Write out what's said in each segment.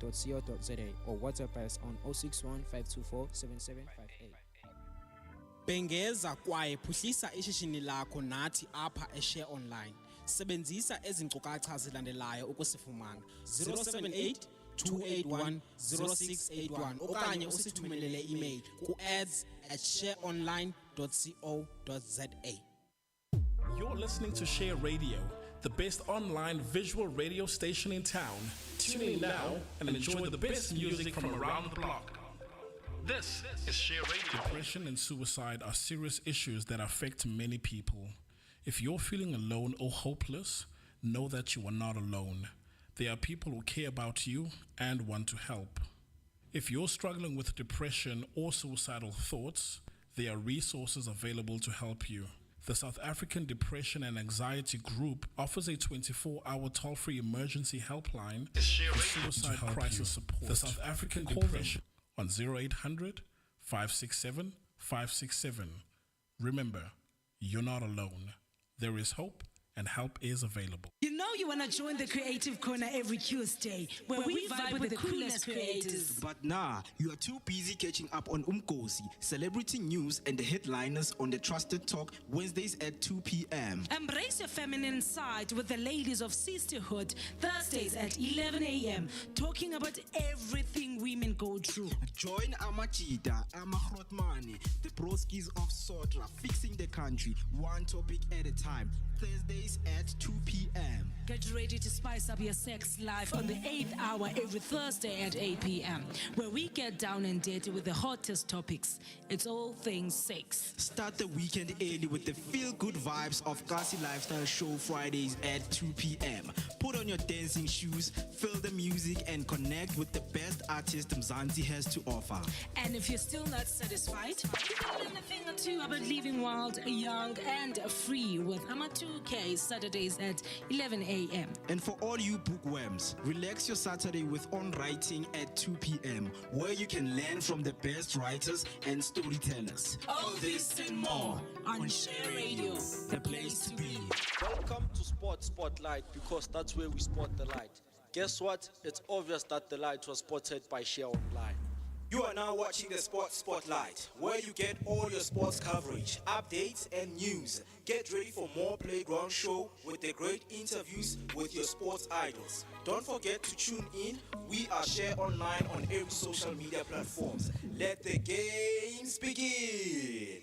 or WhatsApp us on 061 524 7758. Bengeza kwaye phuhlisa ishishini lakho nathi apha eShare Online. Sebenzisa ezi nkcukacha zilandelayo ukusifumana: 078 281 0681 okanye usithumelele email ku ads@shareonline.co.za. You're listening to Share Radio, the best online visual radio station in town. Tune in now and enjoy the best music from around the block. This is Share Radio. Depression and suicide are serious issues that affect many people. If you're feeling alone or hopeless, know that you are not alone. There are people who care about you and want to help. If you're struggling with depression or suicidal thoughts, there are resources available to help you. The South African Depression and Anxiety Group offers a 24-hour toll-free emergency helpline for suicide crisis support. The South African Depression on 0800 567 567. Remember, you're not alone. There is hope and help is available. You know you want to join the Creative Corner every Tuesday, where we vibe with the coolest creators. But nah, you are too busy catching up on Umkosi, celebrity news and the headliners on the Trusted Talk Wednesdays at 2 p.m. Embrace your feminine side with the ladies of Sisterhood Thursdays at 11 a.m. talking about everything women go through. Join Amachita, Amahrotmane, the broskies of Sotra, fixing the country, one topic at a time. Thursdays at 2 p.m. Get ready to spice up your sex life on the 8th hour every Thursday at 8 p.m. where we get down and dirty with the hottest topics. It's all things sex. Start the weekend early with the feel-good vibes of Kasi Lifestyle Show Fridays at 2 p.m. Put on your dancing shoes, feel the music, and connect with the best artist Mzansi has to offer. And if you're still not satisfied, you can learn a thing or two about living wild, young, and free with Ama 2K Saturdays at 11 a.m. And for all you bookworms, relax your Saturday with On Writing at 2 p.m. where you can learn from the best writers and storytellers. All this and more on Share Radio, the place to be. Welcome to Sport Spotlight, because that's where we spot the light. Guess what? It's obvious that the light was spotted by Share Online. You are now watching the Sports Spotlight, where you get all your sports coverage, updates, and news. Get ready for more Playground Show with the great interviews with your sports idols. Don't forget to tune in. We are Share Online on every social media platforms. Let the games begin.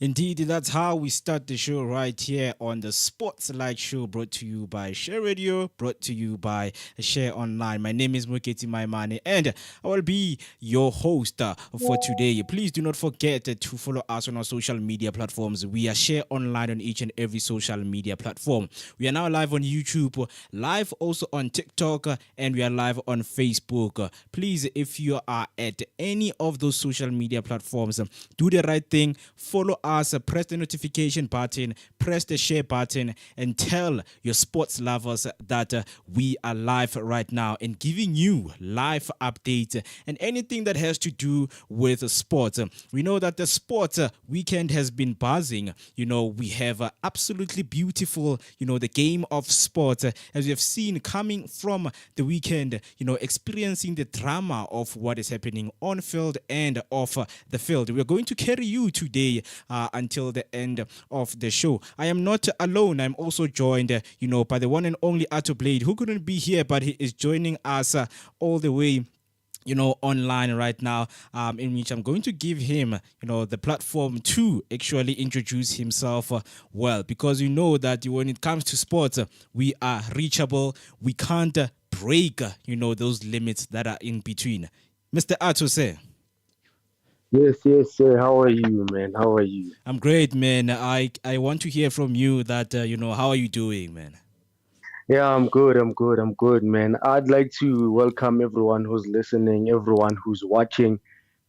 Indeed, that's how we start the show right here on the Sports Light Show, brought to you by Share Radio, brought to you by Share Online. My name is Moeketsi Maimane, and I will be your host for today. Please do not forget to follow us on our social media platforms. We are Share Online on each and every social media platform. We are now live on YouTube, live also on TikTok, and we are live on Facebook. Please, if you are at any of those social media platforms, do the right thing. Follow us, press the notification button, press the share button, and tell your sports lovers that we are live right now and giving you live updates and anything that has to do with sports. We know that the sports weekend has been buzzing. You know, we have absolutely beautiful, the game of sports, as we have seen coming from the weekend, experiencing the drama of what is happening on field and off the field. We are going to carry you today until the end of the show. I am not alone. I'm also joined, by the one and only Arthur Blade, who couldn't be here, but he is joining us all the way online right now, in which I'm going to give him, the platform to actually introduce himself well, because you know that when it comes to sports, we are reachable. We can't break, those limits that are in between. Mr. Arthur, sir. Yes, sir. How are you, man? How are you? I'm great, man. I want to hear from you that, how are you doing, man? Yeah, I'm good, man. I'd like to welcome everyone who's listening, everyone who's watching,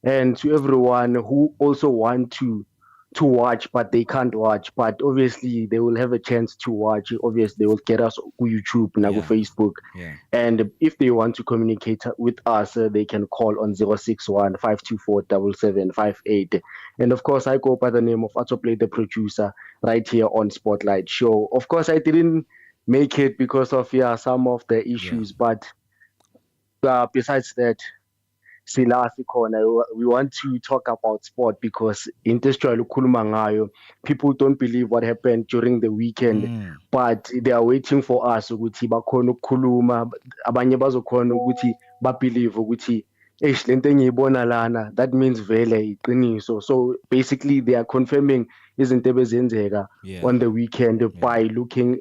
and to everyone who also want to watch, but they can't watch. But obviously, they will have a chance to watch. Obviously, they will get us on YouTube, on Facebook. Yeah. And if they want to communicate with us, they can call on 061 524 7758. And of course, I go by the name of Atoplay, the producer, right here on Spotlight Show. Of course, I didn't make it because of some of the issues, but Besides that, sila sikhona, we want to talk about sport because into esijwayele ukukhuluma ngayo, people don't believe what happened during the weekend, but they are waiting for us ukuthi bakhona ukukhuluma, abanye bazokhona ukuthi babelieve ukuthi eish lento engiyibona lana, that means vele iqiniso. So basically they are confirming izinto ebezenzeka Yeah. on the weekend by looking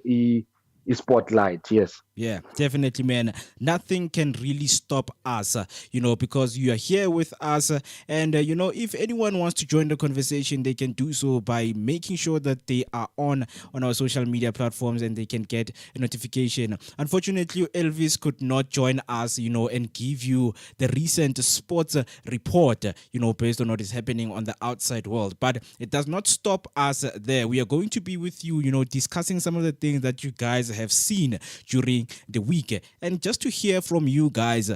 spotlight. Yes. Yeah, definitely, man. Nothing can really stop us, because you are here with us. And, if anyone wants to join the conversation, they can do so by making sure that they are on our social media platforms and they can get a notification. Unfortunately, Elvis could not join us, and give you the recent sports report, based on what is happening on the outside world. But it does not stop us there. We are going to be with you, discussing some of the things that you guys have seen during the week, and just to hear from you guys,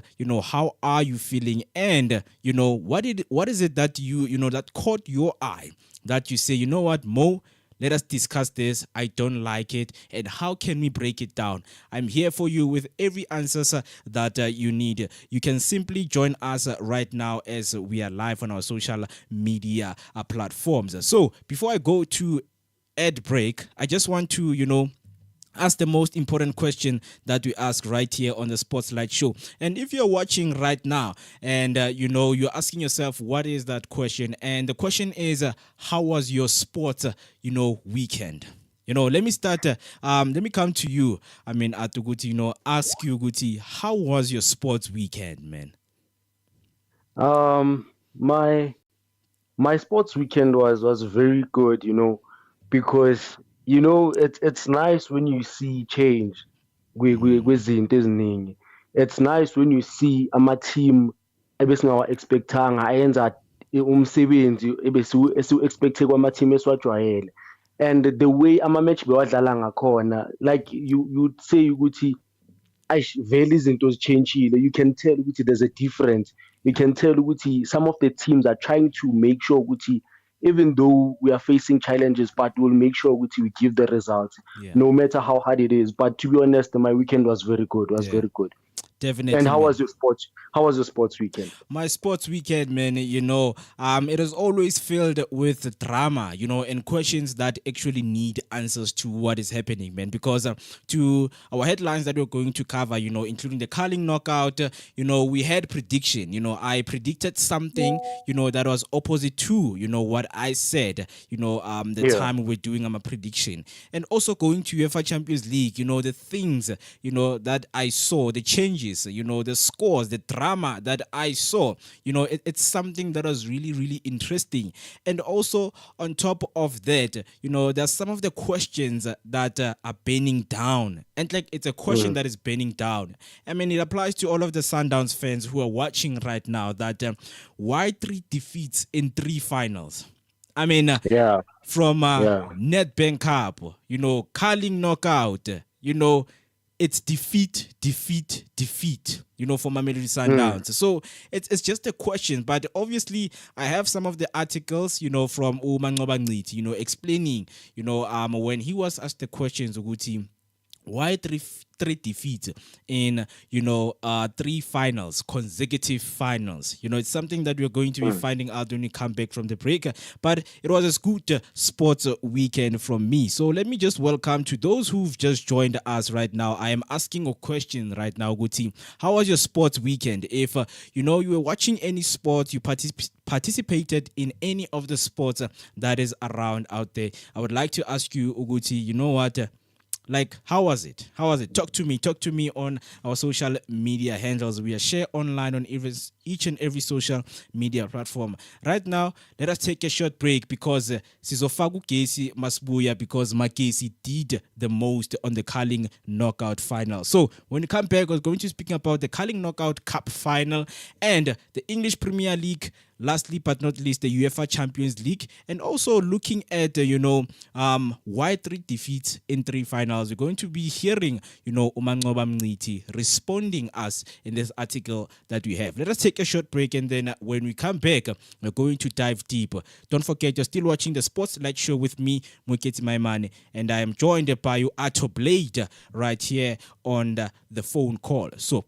how are you feeling, and what is it that that caught your eye, that you say, you know what, Mo, let us discuss this. I don't like it, and how can we break it down? I'm here for you with every answer that you need. You can simply join us right now as we are live on our social media platforms. So before I go to ad break, I just want to ask the most important question that we ask right here on the Sportslight Show. And if you're watching right now and you're asking yourself, what is that question? And the question is, how was your sports weekend? Let me start. Let me come to you. Atuguti, ask you, Guti, how was your sports weekend, man? My sports weekend was very good, because it's nice when you see change kwezinto eziningi. It's nice when you see ama-team ebesingawa-expectanga ayenza umsebenzi esiwu-expecte kwama-team esiwajwayele, and the way ama-match bewadlala ngakhona, like you'd say ukuthi aish vele izinto zitshentshile. You can tell ukuthi there's a difference. You can tell ukuthi some of the teams are trying to make sure ukuthi even though we are facing challenges, but we'll make sure we give the results, no matter how hard it is. But to be honest, my weekend was very good. Very good. Definitely. And how man. was your sports? How was your sports weekend? My sports weekend, man, it is always filled with drama, and questions that actually need answers to what is happening, man. Because to our headlines that we're going to cover, including the curling knockout, we had prediction. I predicted something, that was opposite to, what I said, time we were doing a prediction. And also going to UEFA Champions League, the things, that I saw, the changes, the scores, the drama that I saw, it's something that was really, really interesting. And also on top of that, there's some of the questions that are burning down. And like, it's a question that is burning down. I mean, it applies to all of the Sundowns fans who are watching right now, that why 3 defeats in 3 finals? I mean, from Nedbank Cup, curling knockout, it's defeat, for Mamelodi Sundowns. So it's just a question. But obviously, I have some of the articles, from Umangoba, explaining, when he was asked the questions, Uguti, why three defeats in 3 finals, consecutive finals. It's something that we're going to be finding out when we come back from the break. But it was a good sports weekend from me. So let me just welcome to those who've just joined us right now. I am asking a question right now, Guti. How was your sports weekend? If you were watching any sport, you participated in any of the sports that is around out there, I would like to ask you, Uguti, you know what? Like, how was it? Talk to me on our social media handles. We are share online on each and every social media platform. Right now, let us take a short break because Sizofagu Kesi Masbuya, because Makesi did the most on the curling knockout final. So when we come back, we're going to be speaking about the curling knockout cup final and the English Premier League. Lastly but not least, the UEFA Champions League, and also looking at why 3 defeats in 3 finals. We're going to be hearing Umangoba Mngiti responding us in this article that we have. Let us take a short break, and then when we come back, we're going to dive deep. Don't forget, you're still watching the Sportslight Show with me, Moeketsi Maimane, and I am joined by you, Ato Blade, right here on the phone call. So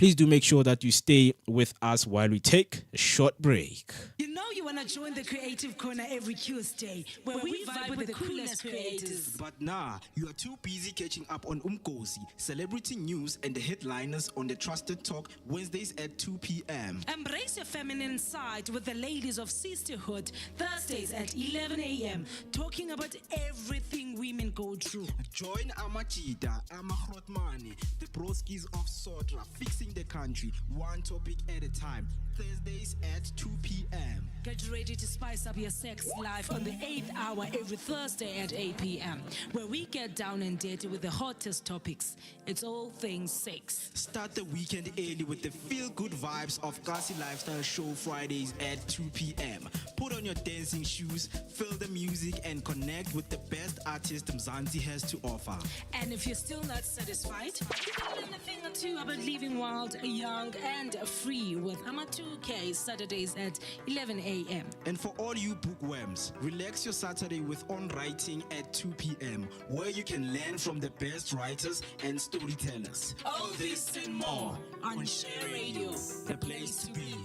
please do make sure that you stay with us while we take a short break. You know you want to join the Creative Corner every Tuesday, where we vibe with the coolest creators. But nah, you are too busy catching up on Umkosi, celebrity news, and the headliners on the Trusted Talk Wednesdays at 2 p.m. Embrace your feminine side with the ladies of Sisterhood, Thursdays at 11 a.m., talking about everything women go through. Join Amachita, Amahrotmane, the broskies of Sotra, fixing the country, one topic at a time. Thursdays at 2 p.m. Get ready to spice up your sex life on the 8th hour every Thursday at 8 p.m., where we get down and dirty with the hottest topics. It's all things sex. Start the weekend early with the feel-good vibes of Kasi Lifestyle Show Fridays at 2 p.m. Put on your dancing shoes, feel the music, and connect with the best artist Mzansi has to offer. And if you're still not satisfied, you can learn a thing or two about living wild, young, and free with Ama 2K Saturdays at 11 a.m. And for all you bookworms, relax your Saturday with On Writing at 2 p.m., where you can learn from the best writers and storytellers. All this and more on Share Radio, The place to be.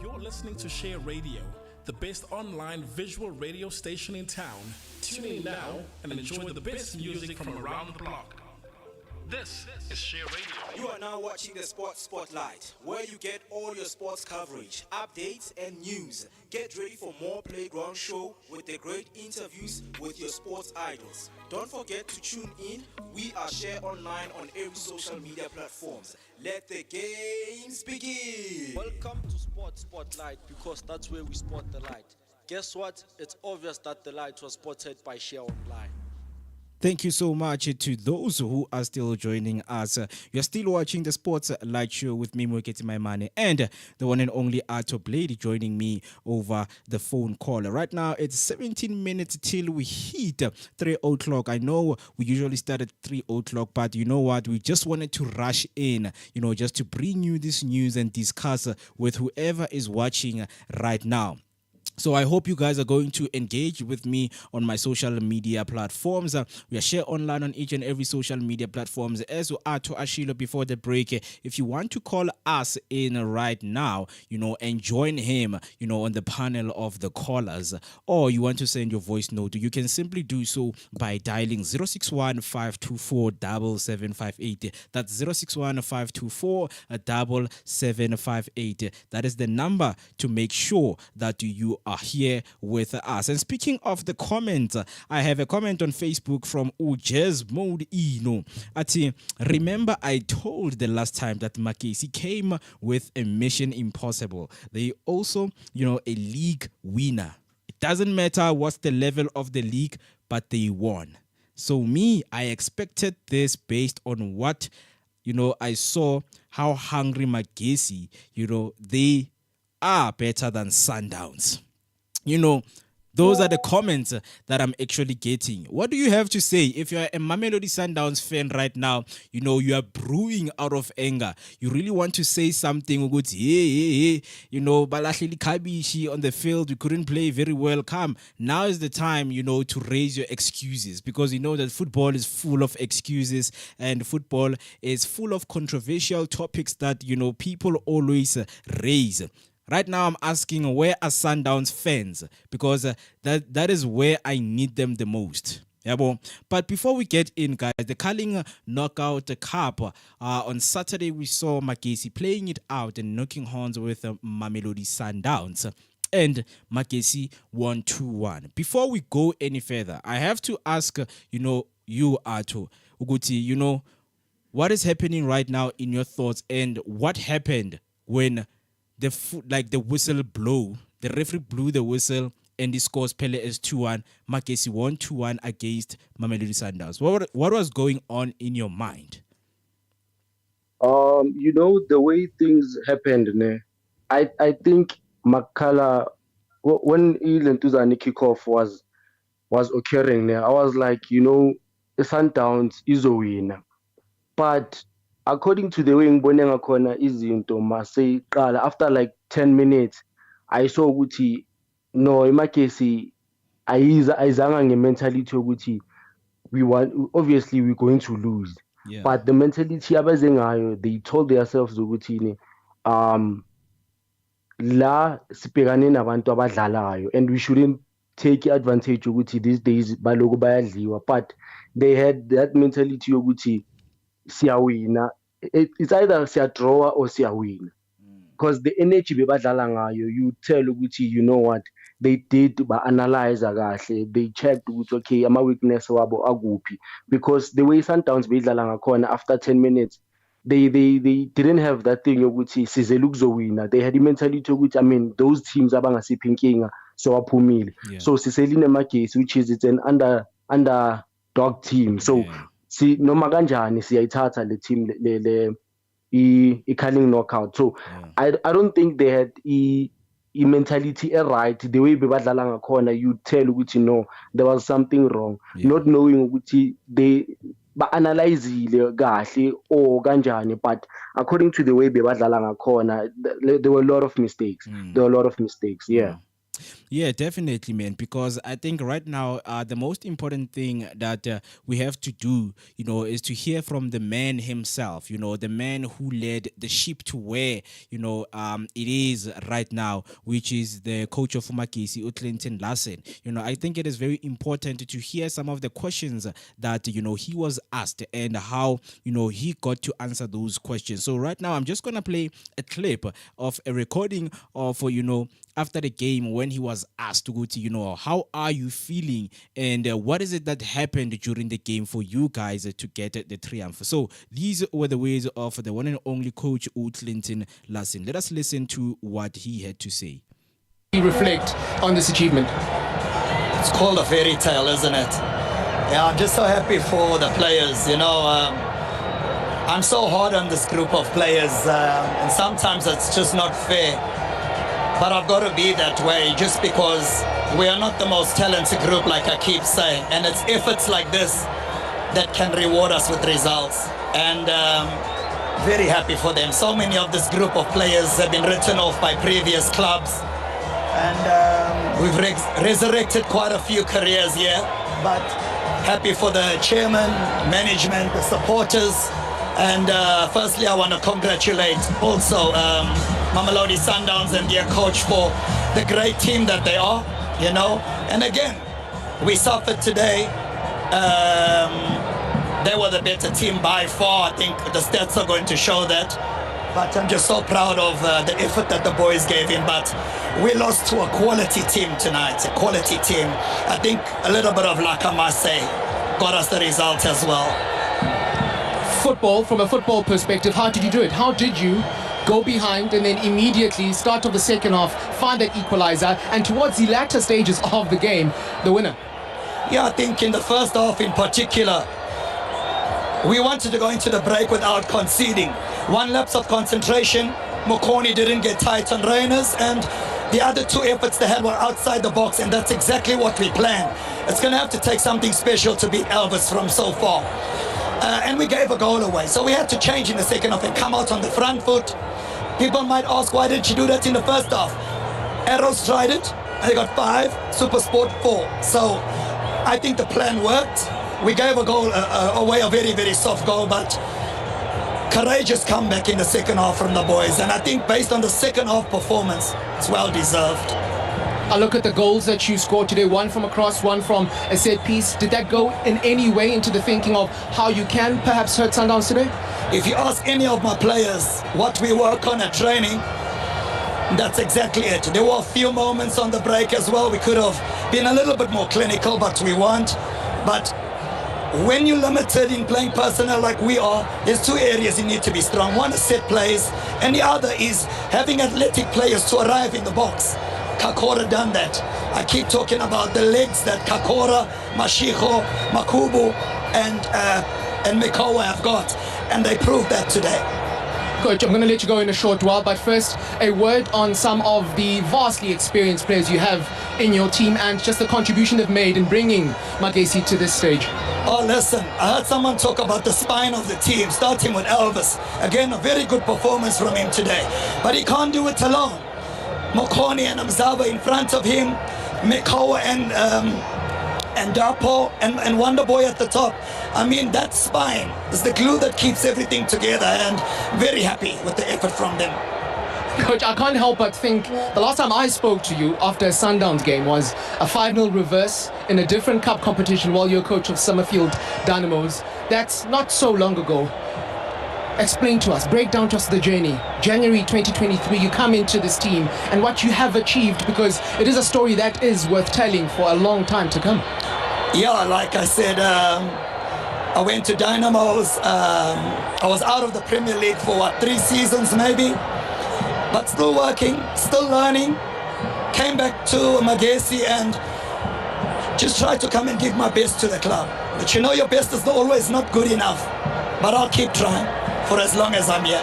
You're listening to Share Radio, the best online visual radio station in town. Tune in now and enjoy the best music from around the block. This is Share Radio. You are now watching the Sports Spotlight, where you get all your sports coverage, updates, and news. Get ready for more Playground Show with the great interviews with your sports idols. Don't forget to tune in. We are Share Online on every social media platforms. Let the games begin. Welcome to Sports Spotlight, because that's where we spot the light. Guess what? It's obvious that the light was spotted by Share Online. Thank you so much to those who are still joining us. You're still watching the Sports Light Show with me, Moeketsi Maimane, and the one and only Arthur Blade joining me over the phone call. Right now, it's 17 minutes till we hit 3 o'clock. I know we usually start at 3 o'clock, but you know what? We just wanted to rush in, just to bring you this news and discuss with whoever is watching right now. So I hope you guys are going to engage with me on my social media platforms. We are Share Online on each and every social media platforms. As we are to Ashilo before the break, if you want to call us in right now, and join him, on the panel of the callers, or you want to send your voice note, you can simply do so by dialing 061-524-7758. That's 061-524-7758. That is the number to make sure that you are here with us. And speaking of the comments, I have a comment on Facebook from Ujez Mode Ino. Ati, remember I told the last time that Moeketsi came with a Mission Impossible. They also, a league winner. It doesn't matter what's the level of the league, but they won. So me, I expected this based on what, I saw how hungry Moeketsi, they are better than Sundowns. Those are the comments that I'm actually getting. What do you have to say? If you're a Mamelodi Sundowns fan right now, you are brewing out of anger. You really want to say something. Balahleli Kabishi on the field, we couldn't play very well. Come, now is the time, to raise your excuses, because you know that football is full of excuses and football is full of controversial topics that, people always raise. Right now, I'm asking, where are Sundowns fans? Because that is where I need them the most. Yeah, but before we get in, guys, the Carling Knockout Cup, on Saturday, we saw Moeketsi playing it out and knocking horns with Mamelodi Sundowns. And Moeketsi won 2-1. Before we go any further, I have to ask, you, Arto, Uguti, what is happening right now in your thoughts, and what happened when the whistle blow, the referee blew the whistle and he scores Pele as 2-1. Moeketsi won 2-1 against Mamelodi Sundowns. What was going on in your mind? The way things happened, I think Makala, when Ilentuzani kickoff was occurring, I was like, the Sundowns is a winner. But according to the way ngibone ngakhona izinto mase qala, after like 10 minutes I saw ukuthi no, Moeketsi ayizanga nge-mentality ukuthi obviously we're going to lose. Yeah. But the mentality abaze ngayo, they told themselves ukuthi la sibhekane nabantu abadlalayo, and we shouldn't take advantage ukuthi these days baloku bayadliwa, but they had that mentality yokuthi siyawina. It's either siyadraw or siyawina, because the energy bebadlala ngayo, you tell ukuthi, you know what, they did ba-analyze kahle, they checked ukuthi okay ama-weakness wabo akuphi, because the way Sundowns beyidlala ngakhona after 10 minutes, they didn't have that thing yokuthi sizele ukuzowina. They had the mentality yokuthi, I mean, those teams abangasiphi inkinga so aphumile. Yeah. So siseline magesi, which is it's an underdog team, so si noma kanjani siyayithatha le team le i-calling knockout. So I don't think they had mentality right. The way bebadlala ngakhona, you tell ukuthi no, there was something wrong. Not knowing ukuthi they ba-analyzile kahle or kanjani, but according to the way bebadlala ngakhona, there were a lot of mistakes. There were a lot of mistakes. Yeah. Yeah, definitely, man. Because I think right now, the most important thing that we have to do, is to hear from the man himself. The man who led the ship to where it is right now, which is the coach of Moeketsi, Uefa Lassen. I think it is very important to hear some of the questions that he was asked and how he got to answer those questions. So right now, I'm just gonna play a clip of a recording of after the game when he was asked to go to, how are you feeling and what is it that happened during the game for you guys to get the triumph. So these were the words of the one and only coach Uefa Lassen. Let us listen to what he had to say. Reflect on this achievement. It's called a fairy tale, isn't it? Yeah, I'm just so happy for the players. I'm so hard on this group of players, and sometimes it's just not fair. But I've got to be that way just because we are not the most talented group, like I keep saying. And it's efforts like this that can reward us with results. And very happy for them. So many of this group of players have been written off by previous clubs. And we've resurrected quite a few careers here. But happy for the chairman, management, the supporters. And firstly, I want to congratulate also Mamelodi Sundowns and their coach for the great team that they are, And again, we suffered today. They were the better team by far. I think the stats are going to show that. But I'm just so proud of the effort that the boys gave in. But we lost to a quality team tonight, a quality team. I think a little bit of luck, I must say, got us the result as well. Football, from a football perspective, how did you do it? How did you go behind and then immediately start of the second half, find that equalizer, and towards the latter stages of the game, the winner? Yeah, I think in the first half in particular, we wanted to go into the break without conceding. One lapse of concentration, Mokoni didn't get tight on Reyners, and the other two efforts they had were outside the box, and that's exactly what we planned. It's going to have to take something special to beat Elvis from so far. And we gave a goal away. So we had to change in the second half and come out on the front foot. People might ask, why didn't you do that in the first half? Arrows tried it, and they got 5, SuperSport 4. So I think the plan worked. We gave a goal away, a very, very soft goal, but courageous comeback in the second half from the boys. And I think based on the second half performance, it's well deserved. I look at the goals that you scored today, one from a cross, one from a set piece. Did that go in any way into the thinking of how you can perhaps hurt Sundowns today? If you ask any of my players what we work on at training, that's exactly it. There were a few moments on the break as well. We could have been a little bit more clinical, but we weren't. But when you're limited in playing personnel like we are, there's 2 areas you need to be strong. One is set plays, and the other is having athletic players to arrive in the box. Kakora done that. I keep talking about the legs that Kakora, Mashiko, Makubu, and Mikowa have got, and they proved that today. Coach, I'm going to let you go in a short while, but first, a word on some of the vastly experienced players you have in your team and just the contribution they've made in bringing Moeketsi to this stage. Oh, listen, I heard someone talk about the spine of the team, starting with Elvis. Again, a very good performance from him today, but he can't do it alone. Mokoni and Mzaba in front of him, Mikowa and Dapo and Wonder Boy at the top. I mean, that spine is the glue that keeps everything together, and very happy with the effort from them. Coach, I can't help but think the last time I spoke to you after a Sundowns game was a 5-0 reverse in a different cup competition while you're coach of Summerfield Dynamos. That's not so long ago. Explain to us, break down to us the journey. January 2023, you come into this team and what you have achieved, because it is a story that is worth telling for a long time to come. Yeah, like I said, I went to Dynamos. I was out of the Premier League for 3 seasons maybe, but still working, still learning. Came back to Moeketsi and just tried to come and give my best to the club. But you know, your best is always not good enough, but I'll keep trying for as long as I'm here.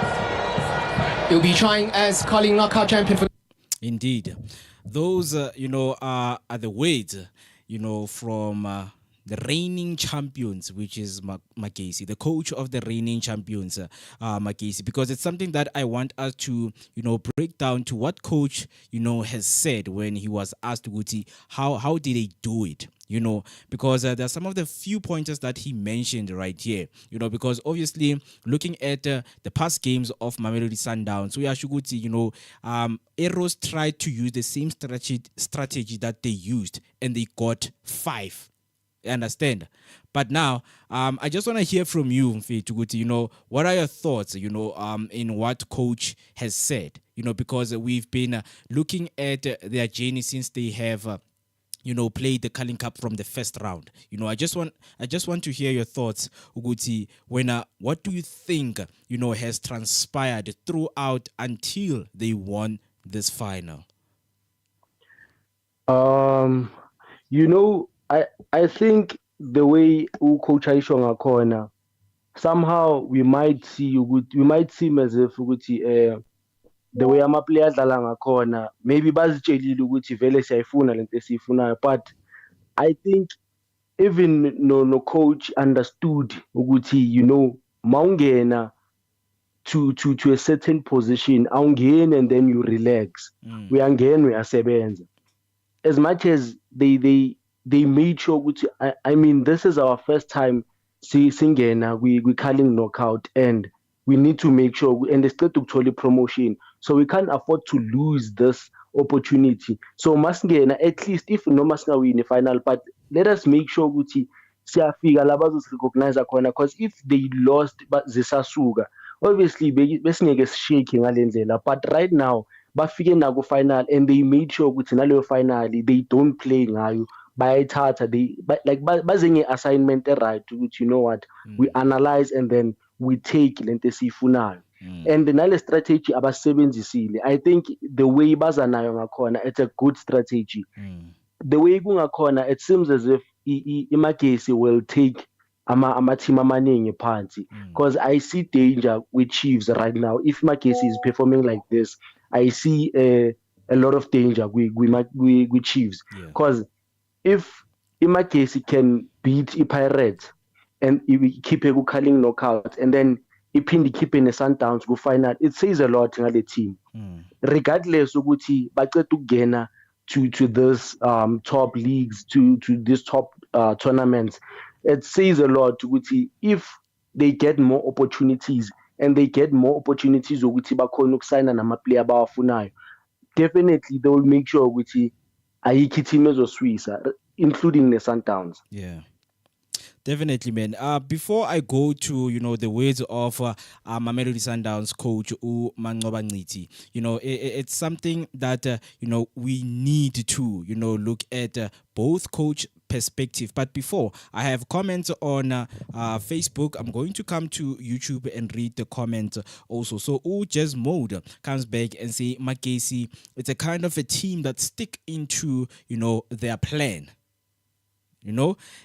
You'll be trying as Carling knockout champion for... Indeed. Those, are the words, from the reigning champions, which is Moeketsi, the coach of the reigning champions, Moeketsi, because it's something that I want us to, break down to what coach, has said when he was asked, Guti, how did they do it? Because there's some of the few pointers that he mentioned right here, because obviously looking at the past games of Mamelodi Sundowns, we are Shuguti, Arrows tried to use the same strategy that they used and they got 5. You understand? But now, I just want to hear from you, Mfethu Tuguti, what are your thoughts, in what coach has said, because we've been looking at their journey since they have played the Carling Cup from the first round. I just want to hear your thoughts, Uguti. What do you think, has transpired throughout until they won this final? I think the way Coach Aishonga corner, somehow we might seem as if the way ama-players adlala ngakhona, maybe bazitshelile ukuthi vele siyayifuna lento esiyifunayo, but I think even no coach understood ukuthi mawungena to a certain position, awungeni and then you relax. Uyangena uyasebenza. As much as they made sure ukuthi, I mean, this is our first time singena we calling knockout, and we need to make sure, and they still took totally promotion, so we can't afford to lose this opportunity. So masingena, at least if no masinga win the final, but let us make sure ukuthi siyafika la bazos-recognize khona, because if they lost but zisasuka, obviously besingeke sishake ngale ndlela, but right now bafike naku final and they made sure ukuthi naleyo finally they don't play ngayo, bayayithatha, baze nge-assignment right ukuthi what, we analyze and then we take lento esiyifunayo. And nale strategy abasebenzisile, I think the way baza nayo ngakhona, it's a good strategy. The way kungakhona, it seems as if iMoeketsi will take ama-team amaningi phansi, because I see danger with Chiefs right now. If Moeketsi is performing like this, I see a lot of danger with Chiefs, because if iMoeketsi can beat iPirates and keep a calling knockout, and then iphinde keep in a Sundowns go final, it says a lot ngale team. Regardless ukuthi baceda ukungena to this top leagues, to these top tournaments, it says a lot ukuthi if they get more opportunities, and they get more opportunities ukuthi bakhona ukusayina nama-player abawafunayo, definitely they will make sure ukuthi ayikho team ezoswisa, including the Sundowns. Yeah. Definitely, man. Before I go to, the words of Mamelodi Sundowns coach uManqoba Nciti, it's something that, we need to, look at both coach perspective. But before, I have comments on Facebook. I'm going to come to YouTube and read the comments also. So Just Mode comes back and say, Moeketsi, it's a kind of a team that stick into, their plan.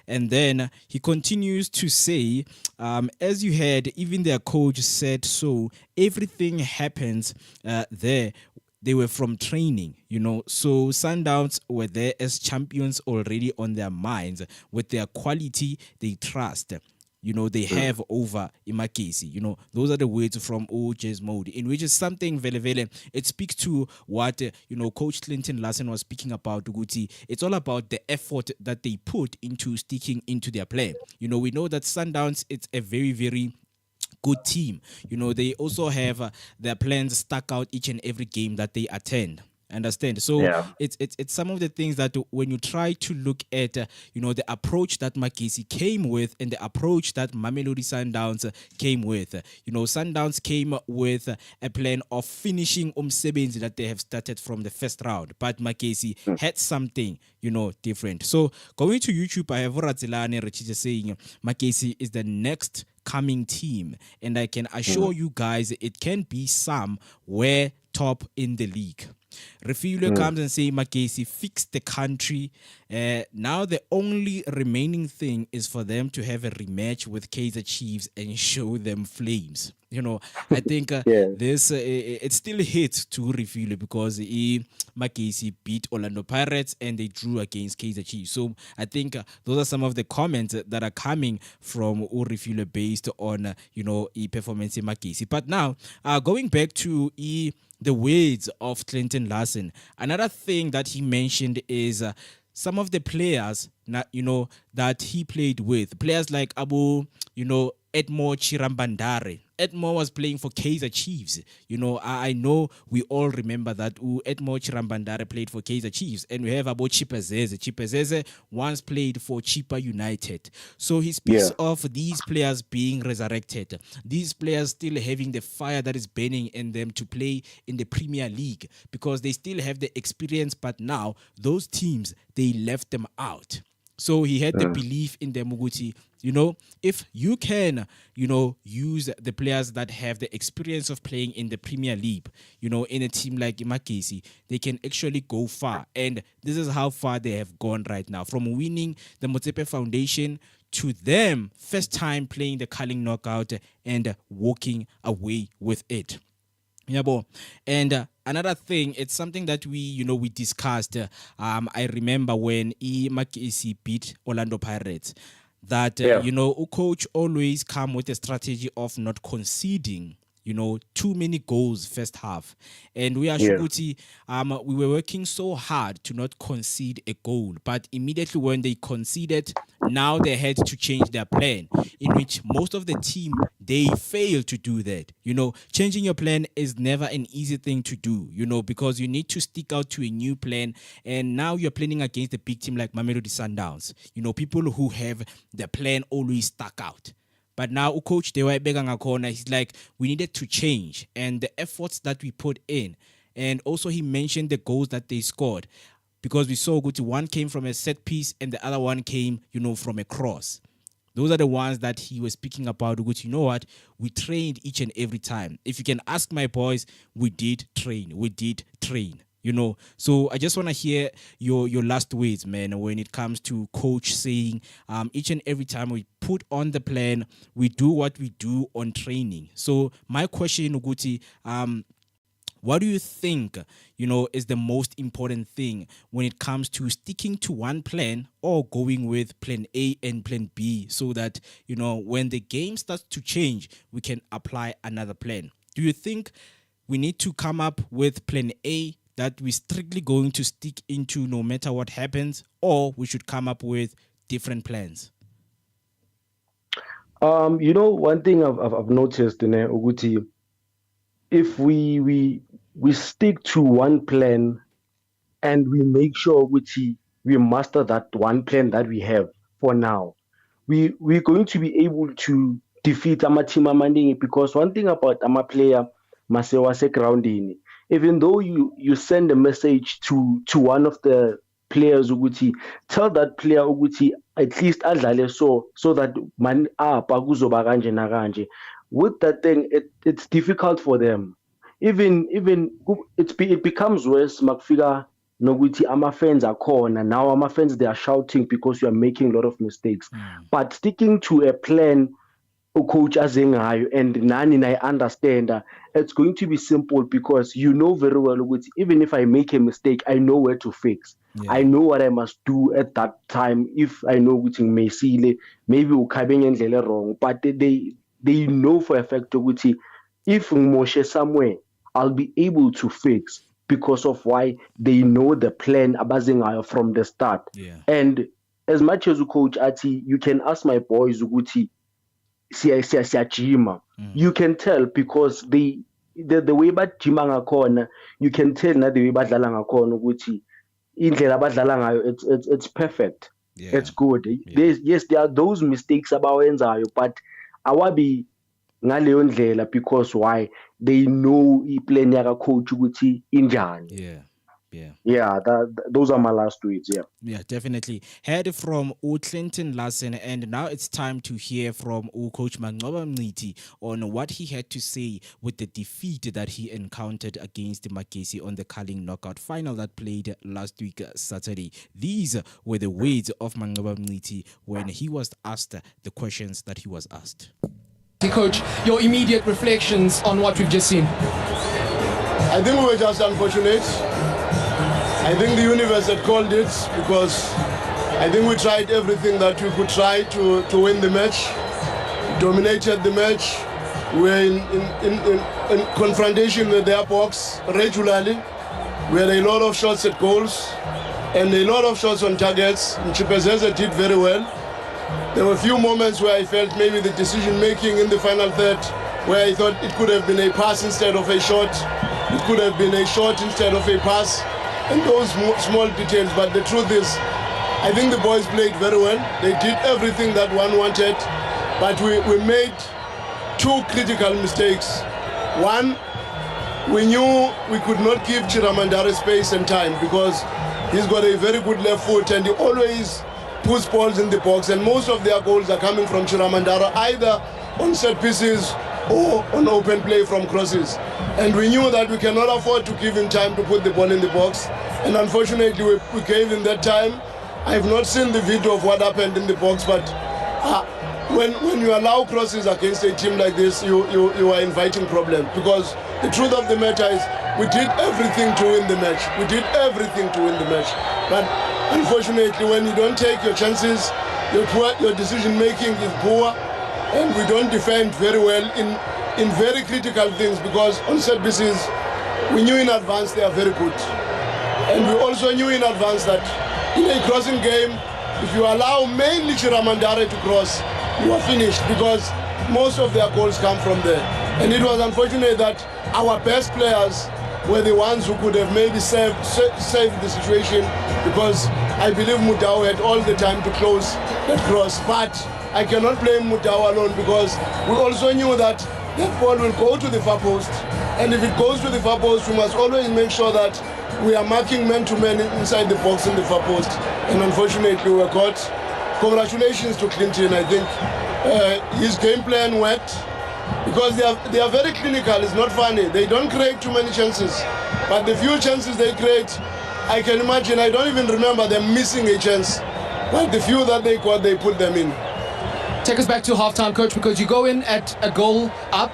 And then he continues to say, as you heard, even their coach said so, everything happens there. They were from training, so Sundowns were there as champions already on their minds with their quality they trust. they have over Moeketsi. Those are the words from OJ's mode, in which is something very, very, it speaks to what, Coach Clinton Larsen was speaking about, Uguti. It's all about the effort that they put into sticking into their plan. We know that Sundowns, it's a very, very good team. They also have their plans stuck out each and every game that they attend. Understand? So it's some of the things that when you try to look at the approach that Moeketsi came with and the approach that Mamelodi Sundowns came with. Sundowns came with a plan of finishing umsebenzi that they have started from the first round, but Moeketsi had something different. So going to YouTube, I have Ratsilane Richie saying Moeketsi is the next coming team, and I can assure you guys it can be somewhere top in the league. Refugio comes and say Moeketsi fixed the country. Now the only remaining thing is for them to have a rematch with Kaizer Chiefs and show them flames. I think this it still hits to Refugio because Moeketsi beat Orlando Pirates and they drew against Kaizer Chiefs. So I think those are some of the comments that are coming from Refugio based on performance in Moeketsi. But now going back to the words of Clinton Larsen, another thing that he mentioned is some of the players that he played with, players like Edmore Chirambandare. Edmore was playing for Kaizer Chiefs. I know we all remember that Edmore Chirambandare played for Kaizer Chiefs, and we have about Chipazeze. Chipazeze once played for Chipa United. So he speaks of these players being resurrected, these players still having the fire that is burning in them to play in the Premier League because they still have the experience, but now those teams, they left them out. So he had the belief in them, Muguti. If you can, use the players that have the experience of playing in the Premier League, in a team like Moeketsi, they can actually go far. And this is how far they have gone right now. From winning the Motsepe Foundation to them first time playing the Carling Knockout and walking away with it. And another thing, it's something that we discussed. I remember when Moeketsi beat Orlando Pirates, that coach always come with a strategy of not conceding too many goals first half. And we are Shukuti, we were working so hard to not concede a goal, but immediately when they conceded, now they had to change their plan, in which most of the team, they failed to do that. Changing your plan is never an easy thing to do, because you need to stick out to a new plan. And now you're planning against a big team like Mamelodi Sundowns, people who have the plan always stuck out. But now, coach, they were begging a corner. He's like, we needed to change, and the efforts that we put in. And also, he mentioned the goals that they scored, because we saw good. One came from a set piece, and the other one came, from a cross. Those are the ones that he was speaking about. Good, what? We trained each and every time. If you can ask my boys, we did train. So I just want to hear your last words, man, when it comes to coach saying each and every time we put on the plan, we do what we do on training. So my question, Uguti, what do you think, is the most important thing when it comes to sticking to one plan or going with plan A and plan B so that, when the game starts to change, we can apply another plan? Do you think we need to come up with plan A that we're strictly going to stick into no matter what happens, or we should come up with different plans? One thing I've noticed, Uguti, if we stick to one plan and we make sure we master that one plan that we have for now, we're going to be able to defeat Amatima Mandingi, because one thing about Ama player Masewase grounding, even though you send a message to one of the players, Uguti, tell that player, Uguti, at least adlale so that man pakuzoba kanje na kanje. With that thing, it's difficult for them. Even it becomes worse. Makfika noguti ama fans are corner now. Ama fans, they are shouting because you are making a lot of mistakes. But sticking to a plan coach azengayo, and nani I understand it's going to be simple because you know very well ukuthi even if I make a mistake, I know where to fix. I know what I must do at that time. If I know ukuthi ngimesile, maybe ukhabe ngendlela wrong, but they know for a fact ukuthi if ngimoshe somewhere, I'll be able to fix because of why they know the plan abazengayo from the start. And as much as coach athi, you can ask my boys ukuthi siyajima. You can tell because the way bajima ngakhona, you can tell na the way badlala ngakhona ukuthi indlela abadlala ngayo it's perfect. It's good. There are those mistakes abawenzayo, but awabi ngaleyo ndlela because why they know iplan yaka coach ukuthi injani. Those are my last tweets. Definitely. Heard from Clinton Lassen, and now it's time to hear from Coach Moeketsi on what he had to say with the defeat that he encountered against Moeketsi on the Carling knockout final that played last week Saturday. These were the words of Moeketsi when he was asked the questions that he was asked. Coach, your immediate reflections on what we've just seen. I think we were just unfortunate. I think the universe had called it because I think we tried everything that we could try to win the match, dominated the match. We were in confrontation with their box regularly. We had a lot of shots at goals and a lot of shots on targets. Chipezeze did very well. There were a few moments where I felt maybe the decision making in the final third, where I thought it could have been a pass instead of a shot. It could have been a shot instead of a pass. And those small details, but the truth is, I think the boys played very well. They did everything that one wanted, but we made two critical mistakes. One, we knew we could not give Chiramandare space and time because he's got a very good left foot and he always puts balls in the box, and most of their goals are coming from Chiramandare, either on set pieces or on open play from crosses. And we knew that we cannot afford to give him time to put the ball in the box. And unfortunately, we gave him that time. I have not seen the video of what happened in the box, but when you allow crosses against a team like this, you are inviting problems. Because the truth of the matter is, we did everything to win the match. We did everything to win the match. But unfortunately, when you don't take your chances, your decision making is poor, and we don't defend very well in very critical things, because on set pieces, we knew in advance they are very good. And we also knew in advance that in a crossing game, if you allow mainly Chiramandare to cross, you are finished, because most of their goals come from there. And it was unfortunate that our best players were the ones who could have maybe saved the situation, because I believe Mutau had all the time to close that cross. But I cannot blame Mutau alone, because we also knew that that ball will go to the far post. And if it goes to the far post, we must always make sure that we are marking man-to-man inside the box in the far post. And unfortunately, we were caught. Congratulations to Clinton. I think his game plan worked, because they are very clinical. It's not funny. They don't create too many chances. But the few chances they create, I can imagine, I don't even remember them missing a chance. But the few that they got, they put them in. Take us back to halftime, Coach, because you go in at a goal up.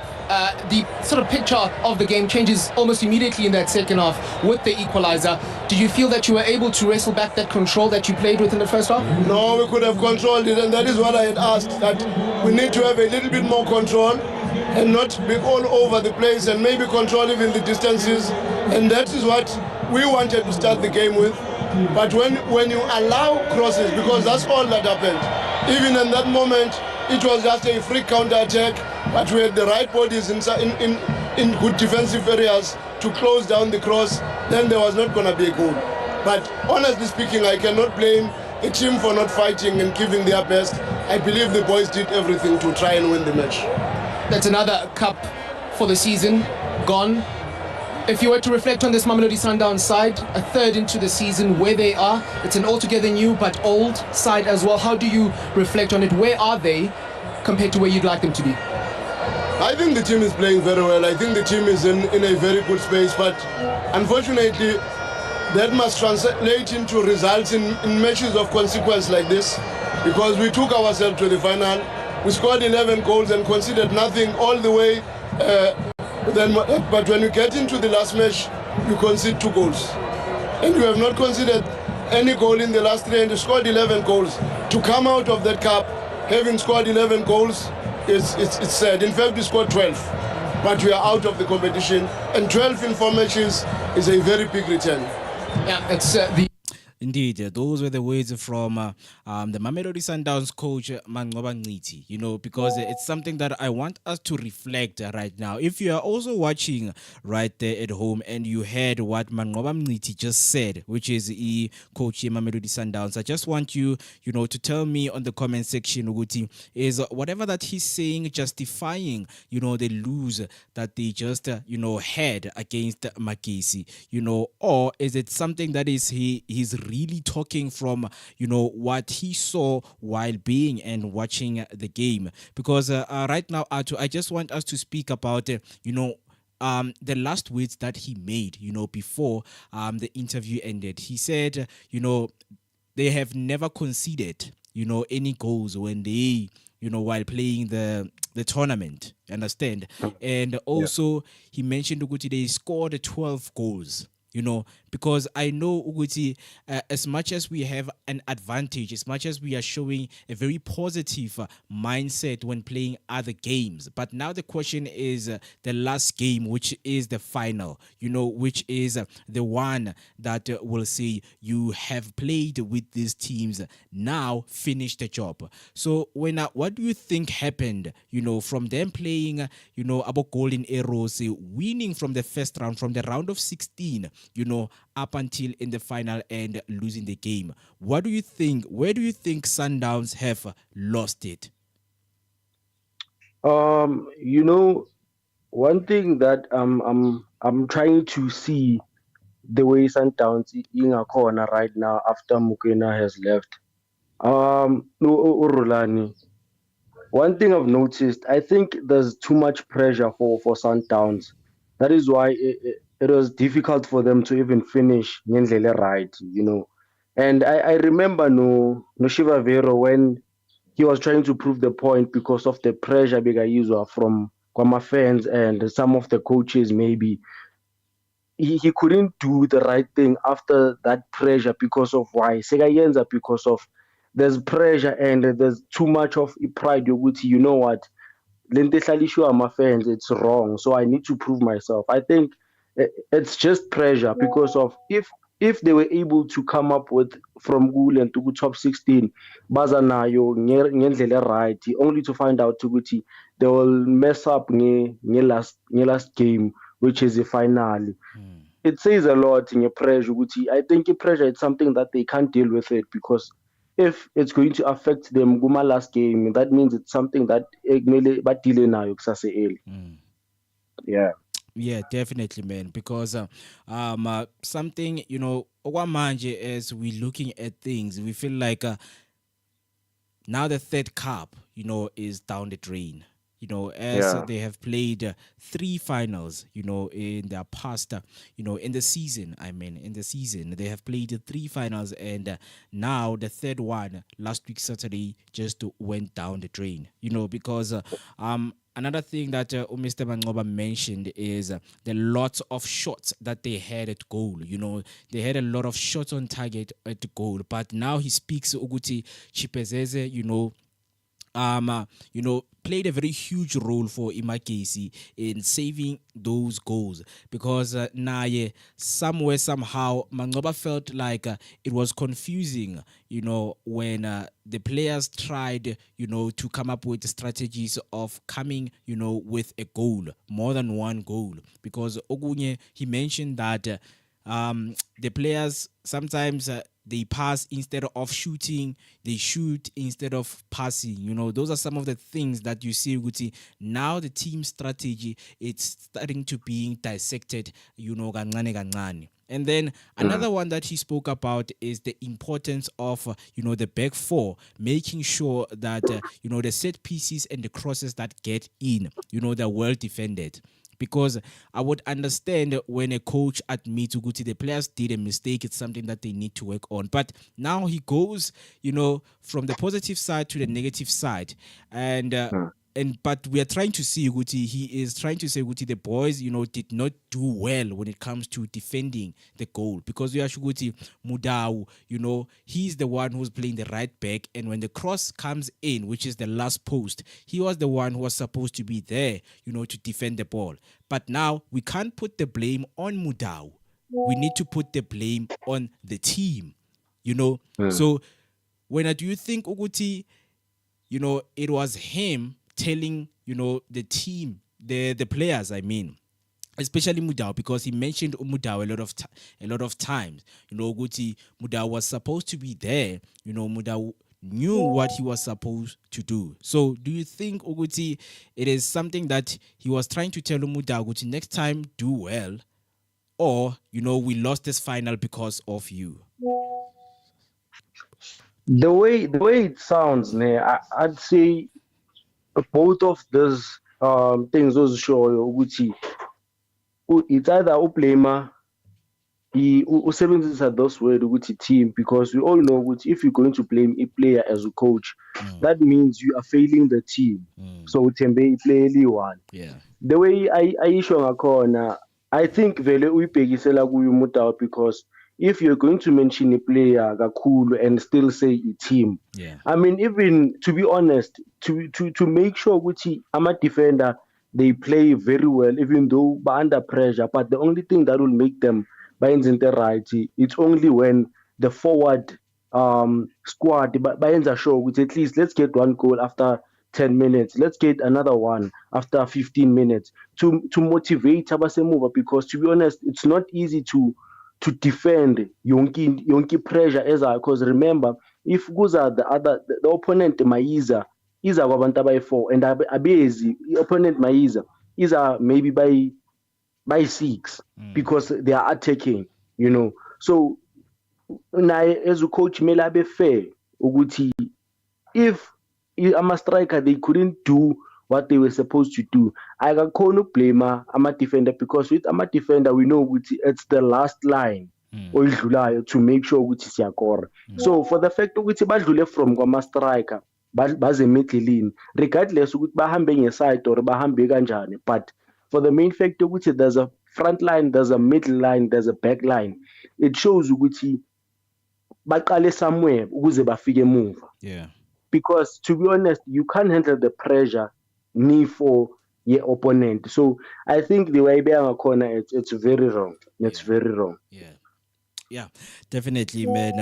The sort of picture of the game changes almost immediately in that second half with the equalizer. Did you feel that you were able to wrestle back that control that you played with in the first half? No, we could have controlled it, and that is what I had asked, that we need to have a little bit more control and not be all over the place, and maybe control even the distances. And that is what we wanted to start the game with. But when you allow crosses, because that's all that happened, even in that moment, it was just a free counter-attack, but we had the right bodies in good defensive areas to close down the cross, then there was not going to be a goal. But honestly speaking, I cannot blame a team for not fighting and giving their best. I believe the boys did everything to try and win the match. That's another cup for the season gone. If you were to reflect on this Mamelodi Sundowns side, a third into the season, where they are, it's an altogether new but old side as well. How do you reflect on it? Where are they compared to where you'd like them to be? I think the team is playing very well. I think the team is in a very good space, but unfortunately, that must translate into results in matches of consequence like this, because we took ourselves to the final. We scored 11 goals and conceded nothing all the way. But when you get into the last match, you concede 2 goals. And you have not conceded any goal in the last 3 and you scored 11 goals. To come out of that cup, having scored 11 goals, it's sad. In fact, we scored 12. But we are out of the competition. And 12 in 4 matches is a very big return. Yeah, it's the Indeed, those were the words from the Mamelodi Sundowns coach Mangoba Nciti, because it's something that I want us to reflect right now. If you are also watching right there at home and you heard what Mangoba Nciti just said, which is coach Mamelodi Sundowns, I just want you, to tell me on the comment section, Uguti, is whatever that he's saying justifying, the lose that they just, had against Moeketsi, or is it something that is he's really talking from what he saw while being and watching the game? Because right now, Arthur, I just want us to speak about the last words that he made before the interview ended. He said they have never conceded any goals when they while playing the tournament, understand? And also he mentioned Uguti they scored 12 goals. Because I know, Uguti, as much as we have an advantage, as much as we are showing a very positive mindset when playing other games, but now the question is the last game, which is the final, which is the one that will say you have played with these teams, now finish the job. So what do you think happened, from them playing, about golden arrows, winning from the first round, from the round of 16, up until in the final and losing the game? What do you think? Where do you think Sundowns have lost it? One thing that I'm trying to see the way Sundowns in a corner right now after Mukena has left. Urulani. One thing I've noticed, I think there's too much pressure for Sundowns. That is why it was difficult for them to even finish Ngendlele right, And I remember no Shiva Vero when he was trying to prove the point because of the pressure Begayizwa from Kwama fans and some of the coaches maybe. He couldn't do the right thing after that pressure because of why? Segayenza because of there's pressure and there's too much of pride. You know what? My fans, it's wrong. So I need to prove myself. I think it's just pressure because of if they were able to come up with from Gul and to top 16, Bazanayo, ngendlela right, only to find out Tuguti they will mess up last game, which is the finale. It says a lot in your pressure. I think your pressure is something that they can't deal with it because if it's going to affect them Guma last game, that means it's something that yeah. Yeah, definitely, man. Because something, Okwamanje, as we're looking at things, we feel like now the third cup, is down the drain. As they have played 3 finals, in their past, in the season, they have played 3 finals, and now the third one, last week Saturday, just went down the drain, because another thing that Mr. Mangoba mentioned is the lots of shots that they had at goal. They had a lot of shots on target at goal, but now he speaks Uguti Chipezeze, played a very huge role for Moeketsi in saving those goals because somewhere, somehow, Mangoba felt like it was confusing, when the players tried, to come up with strategies of coming, with a goal, more than one goal. Because Ogunye, he mentioned that the players sometimes they pass instead of shooting, they shoot instead of passing. Those are some of the things that you see, Guti. Now the team strategy, it's starting to being dissected, gancane gancane. And then another one that he spoke about is the importance of, the back four, making sure that, the set pieces and the crosses that get in, they're well defended. because I would understand when a coach admits ukuthi the players did a mistake. It's something that they need to work on. But now he goes, from the positive side to the negative side, and but we are trying to see Guti. He is trying to say Guti, the boys, did not do well when it comes to defending the goal, because we are Guti Mudau, he's the one who's playing the right back, and when the cross comes in, which is the last post, he was the one who was supposed to be there, to defend the ball. But now we can't put the blame on Mudau. We need to put the blame on the team, So when do you think Uguti, it was him telling, the team, the players, I mean, especially Mudau, because he mentioned Mudau a lot of times. Uguti, Mudau was supposed to be there. Mudau knew what he was supposed to do. So do you think, Uguti, it is something that he was trying to tell Mudau, Uguti, next time do well, or, we lost this final because of you? The way it sounds, I'd say both of those things also show ukuthi it's either ublamer usebenzisa those words ukuthi team, because we all know ukuthi if you're going to blame a player as a coach, that means you are failing the team. So uthembe iplayer eliyi-one. The way ayisho ngakhona, I think vele uyibhekisela kuyo Mudau, because if you're going to mention a player kakhulu and still say a team, I mean, even to be honest, to make sure ukuthi ama defender they play very well, even though they're under pressure, but the only thing that will make them bayenza into right, it's only when the forward squad bayenza sure ukuthi at least let's get one goal after 10 minutes, let's get another one after 15 minutes to motivate abasemuva, because to be honest, it's not easy to defend yonke pressure ezayo, because remember, if kuza the opponent mayiza iza kwabantu abayi-4 and abezi opponent mayiza iza maybe by 6 because they are attacking, so naye as a coach mele abe fair ukuthi if ama striker they couldn't do what they were supposed to do, I can't blame ama defender, because with ama defender we know it's the last line oyidlulayo to make sure ukuthi siyakora. So for the fact ukuthi badlule from kwama striker baze middle, regardless ukuthi bahambe ngeside or bahambe kanjani, but for the main fact ukuthi there's a front line, there's a middle line, there's a back line, it shows ukuthi baqale somewhere ukuze bafike emuva. Because to be honest, you can't handle the pressure for your opponent. So I think the way being a corner, it's very wrong. It's very wrong. Yeah, definitely, man.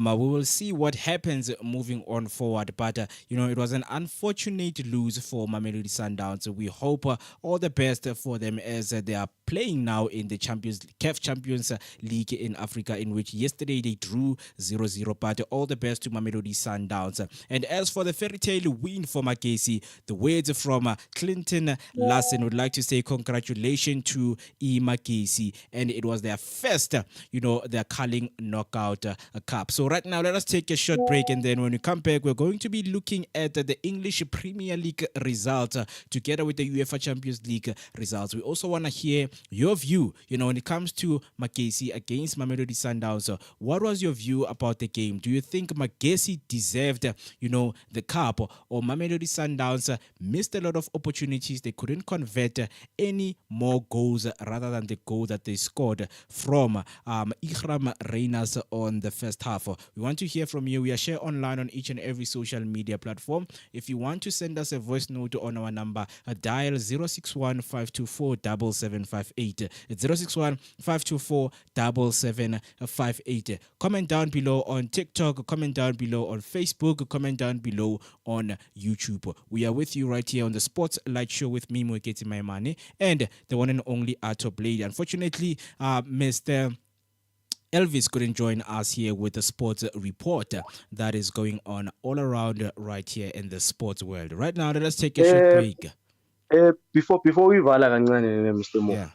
We will see what happens moving on forward. But, it was an unfortunate lose for Mamelodi Sundowns. We hope all the best for them as they are playing now in the CAF Champions League in Africa, in which yesterday they drew 0-0. But all the best to Mamelodi Sundowns. And as for the fairy tale win for Moeketsi, the words from Clinton Larsen would like to say congratulations to Moeketsi. And it was their first, their Carling Knockout Cup. So right now, let us take a short break, and then when we come back, we're going to be looking at the English Premier League results together with the UEFA Champions League results. We also want to hear your view, when it comes to Moeketsi against Mamelodi Sundowns. What was your view about the game? Do you think Moeketsi deserved, the cup, or Mamelodi Sundowns missed a lot of opportunities? They couldn't convert any more goals rather than the goal that they scored from Ikram Reyners on the first half. We want to hear from you. We are shared online on each and every social media platform. If you want to send us a voice note on our number, dial 061-524-7758. It's 061-524-7758. Comment down below on TikTok, comment down below on Facebook, comment down below on YouTube. We are with you right here on the Sports Light Show with me, Moeketsi Maimane, and the one and only Arthur Blade. Unfortunately, Mr. Elvis couldn't join us here with the sports report that is going on all around right here in the sports world. Right now, let us take a short break. Before we vala kancane, Mr. Mo.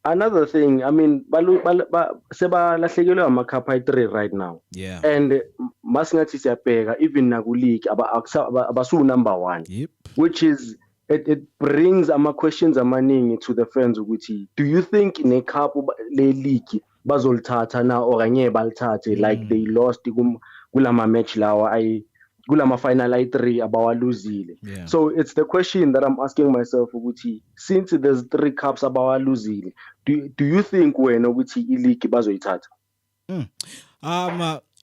Another thing, I mean, sebalahlekelwe ama-cup 3 right now. And masingathi siyabheka even naku league abasu number 1. Which is it brings ama-questions amaningi to the fans ukuthi do you think ne-cup le league bazolithatha na or angeke balithathe like they lost kulama match lawa kulama final ayi-3 abawaluzile. Yeah. So it's the question that I'm asking myself ukuthi since there's 3 cups abawaluzile, do you think wena ukuthi i-league bazoyithatha?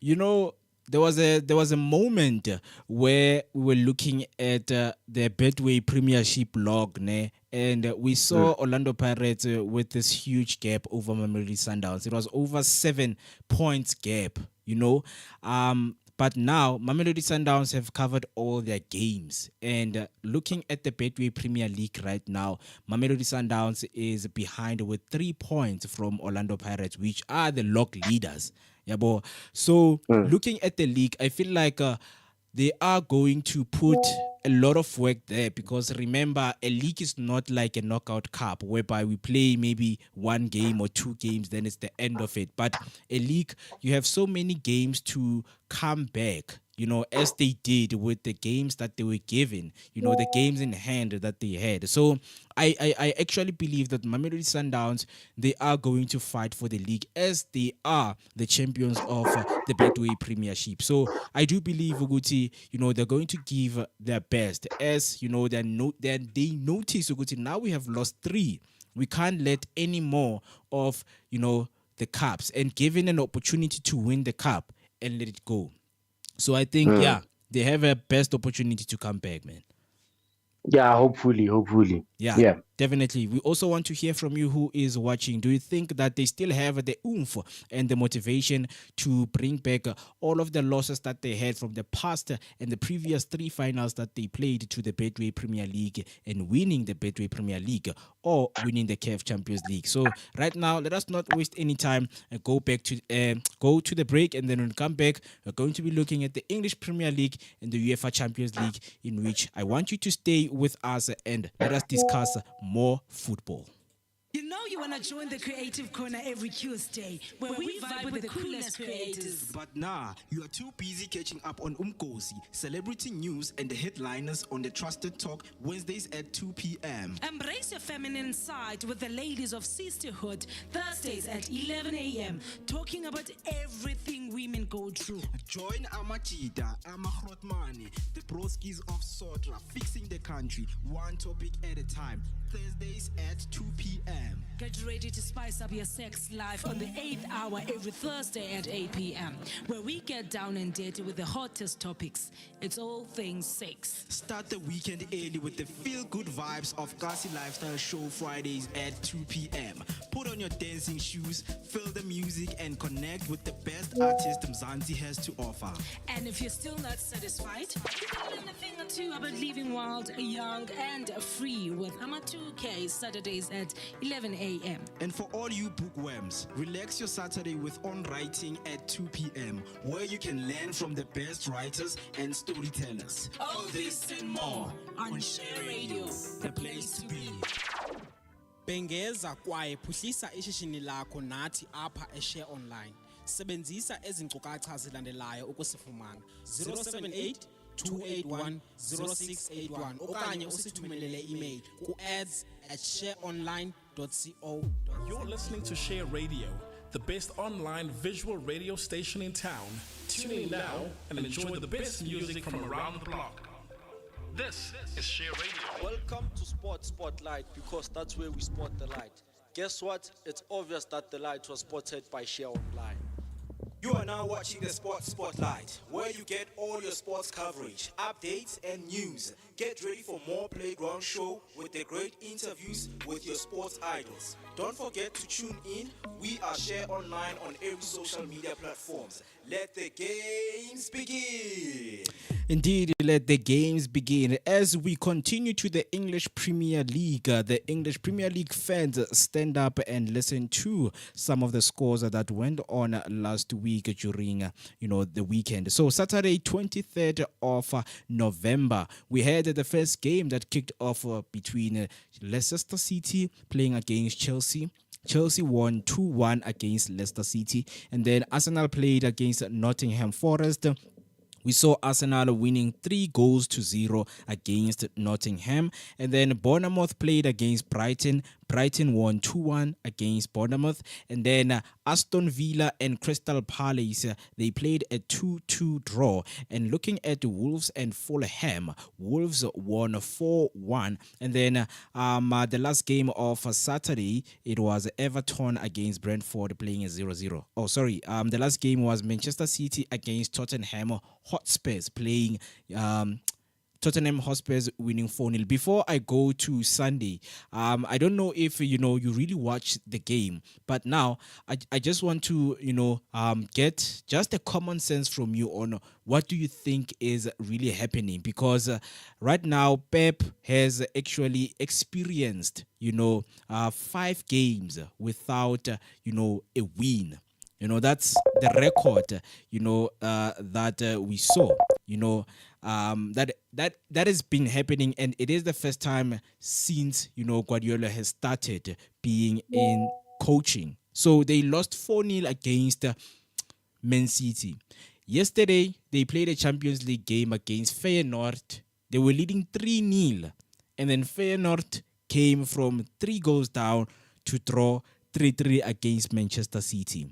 You know, there was a moment where we were looking at the Betway Premiership log, ne? And we saw Orlando Pirates with this huge gap over Mamelodi Sundowns. It was over 7 points gap, you know. But now Mamelodi Sundowns have covered all their games, and looking at the Betway Premier League right now, Mamelodi Sundowns is behind with 3 points from Orlando Pirates, which are the log leaders. Yeah, boy. So looking at the league, I feel like they are going to put a lot of work there, because remember, a league is not like a knockout cup whereby we play maybe 1 game or 2 games, then it's the end of it. But a league, you have so many games to come back, you know, as they did with the games that they were given, you know, the games in hand that they had. So I actually believe that Mamelodi Sundowns, they are going to fight for the league as they are the champions of the Betway Premiership. So I do believe, Uguti, you know, they're going to give their best, as, you know, they notice, Uguti, now we have lost 3. We can't let any more of, you know, the cups, and given an opportunity to win the cup and let it go. So I think, yeah, they have a best opportunity to come back, man. Yeah, hopefully. Yeah, definitely. We also want to hear from you who is watching. Do you think that they still have the oomph and the motivation to bring back all of the losses that they had from the past and the previous 3 finals that they played to the Betway Premier League and winning the Betway Premier League or winning the CAF Champions League? So right now, let us not waste any time and go to the break, and then when we come back, we're going to be looking at the English Premier League and the UEFA Champions League, in which I want you to stay with us and let us discuss more football. You know you want to join the Creative Corner every Tuesday, where we vibe with the coolest creators. But nah, you are too busy catching up on Umkosi, celebrity news, and the headliners on the Trusted Talk Wednesdays at 2 p.m. Embrace your feminine side with the ladies of Sisterhood Thursdays at 11 a.m. talking about everything women go through. Join Amachita, Amahrotmani, the broskis of Sotra, fixing the country, one topic at a time. Thursdays at 2 p.m. Get ready to spice up your sex life on the 8th hour every Thursday at 8 p.m. where we get down and dirty with the hottest topics. It's all things sex. Start the weekend early with the feel-good vibes of Kasi Lifestyle Show Fridays at 2 p.m. Put on your dancing shoes, feel the music, and connect with the best artist Mzansi has to offer. And if you're still not satisfied, you can learn a thing or two about living wild, young, and free with Ama 2K Saturdays at 11 a.m. And for all you bookworms, relax your Saturday with On Writing at 2 p.m. where you can learn from the best writers and storytellers. All this and more on Share Radio, the place to be. Bengeza kwaye phuhlisa ishishini lakho nathi apha eShare Online. Sebenzisa ezinkcukacha zilandelayo ukusifumana. 078 281 0681 okanye usithumelele email ku ads@shareonline.co. You're listening to Share Radio, the best online visual radio station in town. Tune in now and enjoy the best music from around the block. This is Share Radio. Welcome to Sports Spotlight, because that's where we spot the light. Guess what? It's obvious that the light was spotted by Share Online. You are now watching the Sports Spotlight, where you get all your sports coverage, updates, and news. Get ready for more Playground Show with the great interviews with your sports idols. Don't forget to tune in. We are Share Online on every social media platforms. Let the games begin. Indeed, let the games begin. As we continue to the English Premier League, the English Premier League fans stand up and listen to some of the scores that went on last week during, the weekend. So Saturday, 23rd of November, we had the first game that kicked off between Leicester City playing against Chelsea. Chelsea won 2-1 against Leicester City, and then Arsenal played against Nottingham Forest, We saw Arsenal winning 3-0 against Nottingham. And then Bournemouth played against Brighton. Brighton won 2-1 against Bournemouth. And then Aston Villa and Crystal Palace, they played a 2-2 draw. And looking at Wolves and Fulham, Wolves won 4-1. And then the last game of Saturday, it was Everton against Brentford playing a 0-0. Oh, sorry. The last game was Manchester City against Tottenham Hotspurs playing Tottenham Hotspurs winning 4-0. Before I go to Sunday, I don't know if you really watch the game, but now I just want to get just a common sense from you on what do you think is really happening, because right now Pep has actually experienced 5 games without a win. That's the record, that we saw, that has been happening. And it is the first time since, Guardiola has started being in coaching. So they lost 4-0 against Man City. Yesterday, they played a Champions League game against Feyenoord. They were leading 3-0. And then Feyenoord came from 3 goals down to draw 3-3 against Manchester City.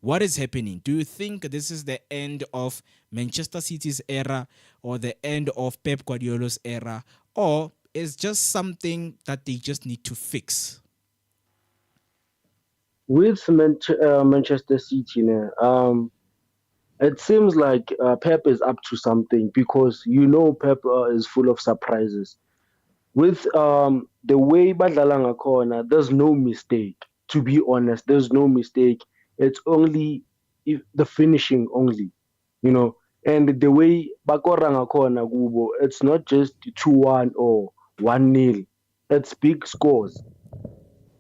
What is happening? Do you think this is the end of Manchester City's era or the end of Pep Guardiola's era, or is just something that they just need to fix? With Manchester City, it seems like Pep is up to something, because Pep is full of surprises. With the way badlala ngakhona, there's no mistake. To be honest, there's no mistake. It's only if the finishing only, and the way bakora ngakhona kubo, it's not just 2-1 or 1-0. It's big scores.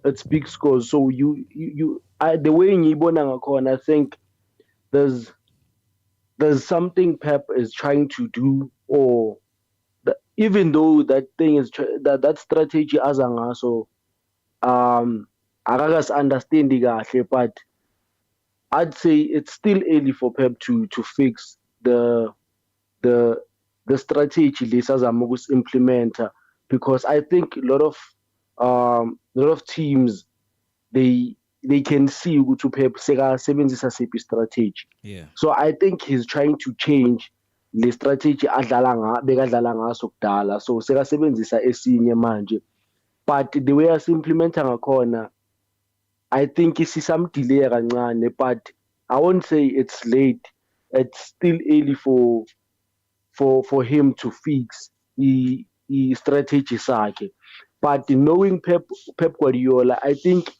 It's big scores. So the way ngiyibona ngakhona, I think there's something Pep is trying to do, or even though that thing is that strategy azangaso akakas understand kahle, but I'd say it's still early for Pep to fix the strategy lesazama implement, because I think a lot of teams, they can see ukuthi Pep sekasebenzisa sephi strategy. Yeah. So I think he's trying to change le strategy bekadlala ngaso kudala, so sekasebenzisa esinye manje. But the way asimplementa ngakhona, I think some delay kancane, but I won't say it's late. It's still early for him to fix the strategy sakhe. But knowing Pep Guardiola, I think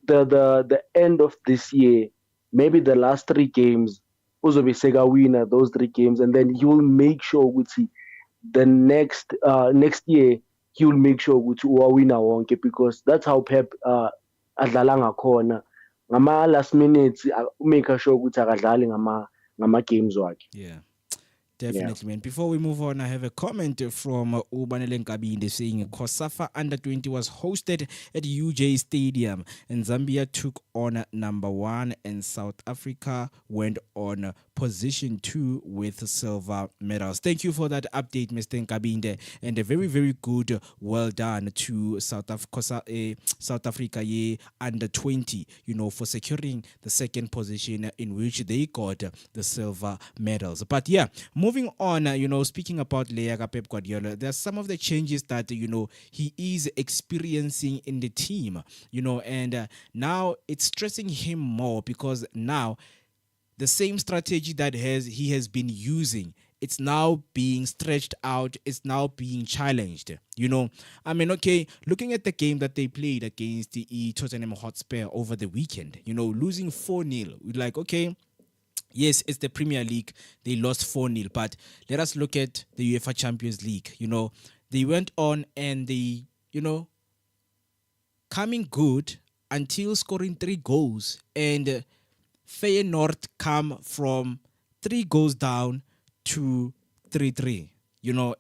the end of this year, maybe the last 3 games, uzobe seka winner those 3 games, and then he will make sure ukuthi the next year he will make sure ukuthi uwawina wonke, because that's how Pep adlala ngakhona. Ngama last minutes make sure ukuthi akadlali ngama games wakhe. Yeah. Definitely, man. Before we move on, I have a comment from Ubanele Nkabinde saying Kosafa Under-20 was hosted at UJ Stadium, and Zambia took on number 1, and South Africa went on position 2 with silver medals. Thank you for that update, Mr. Nkabinde, and a very, very good well done to South Africa Under-20, for securing the second position in which they got the silver medals. But yeah, moving on, speaking about Leaga Pep Guardiola, there's some of the changes that, he is experiencing in the team, and now it's stressing him more, because now the same strategy that he has been using, it's now being stretched out, it's now being challenged. Okay, looking at the game that they played against the Tottenham Hotspur over the weekend, losing 4-0, we're like, okay, yes, it's the Premier League. They lost 4-0. But let us look at the UEFA Champions League. They went on and they, coming good until scoring 3 goals. And Feyenoord come from 3 goals down to 3-3.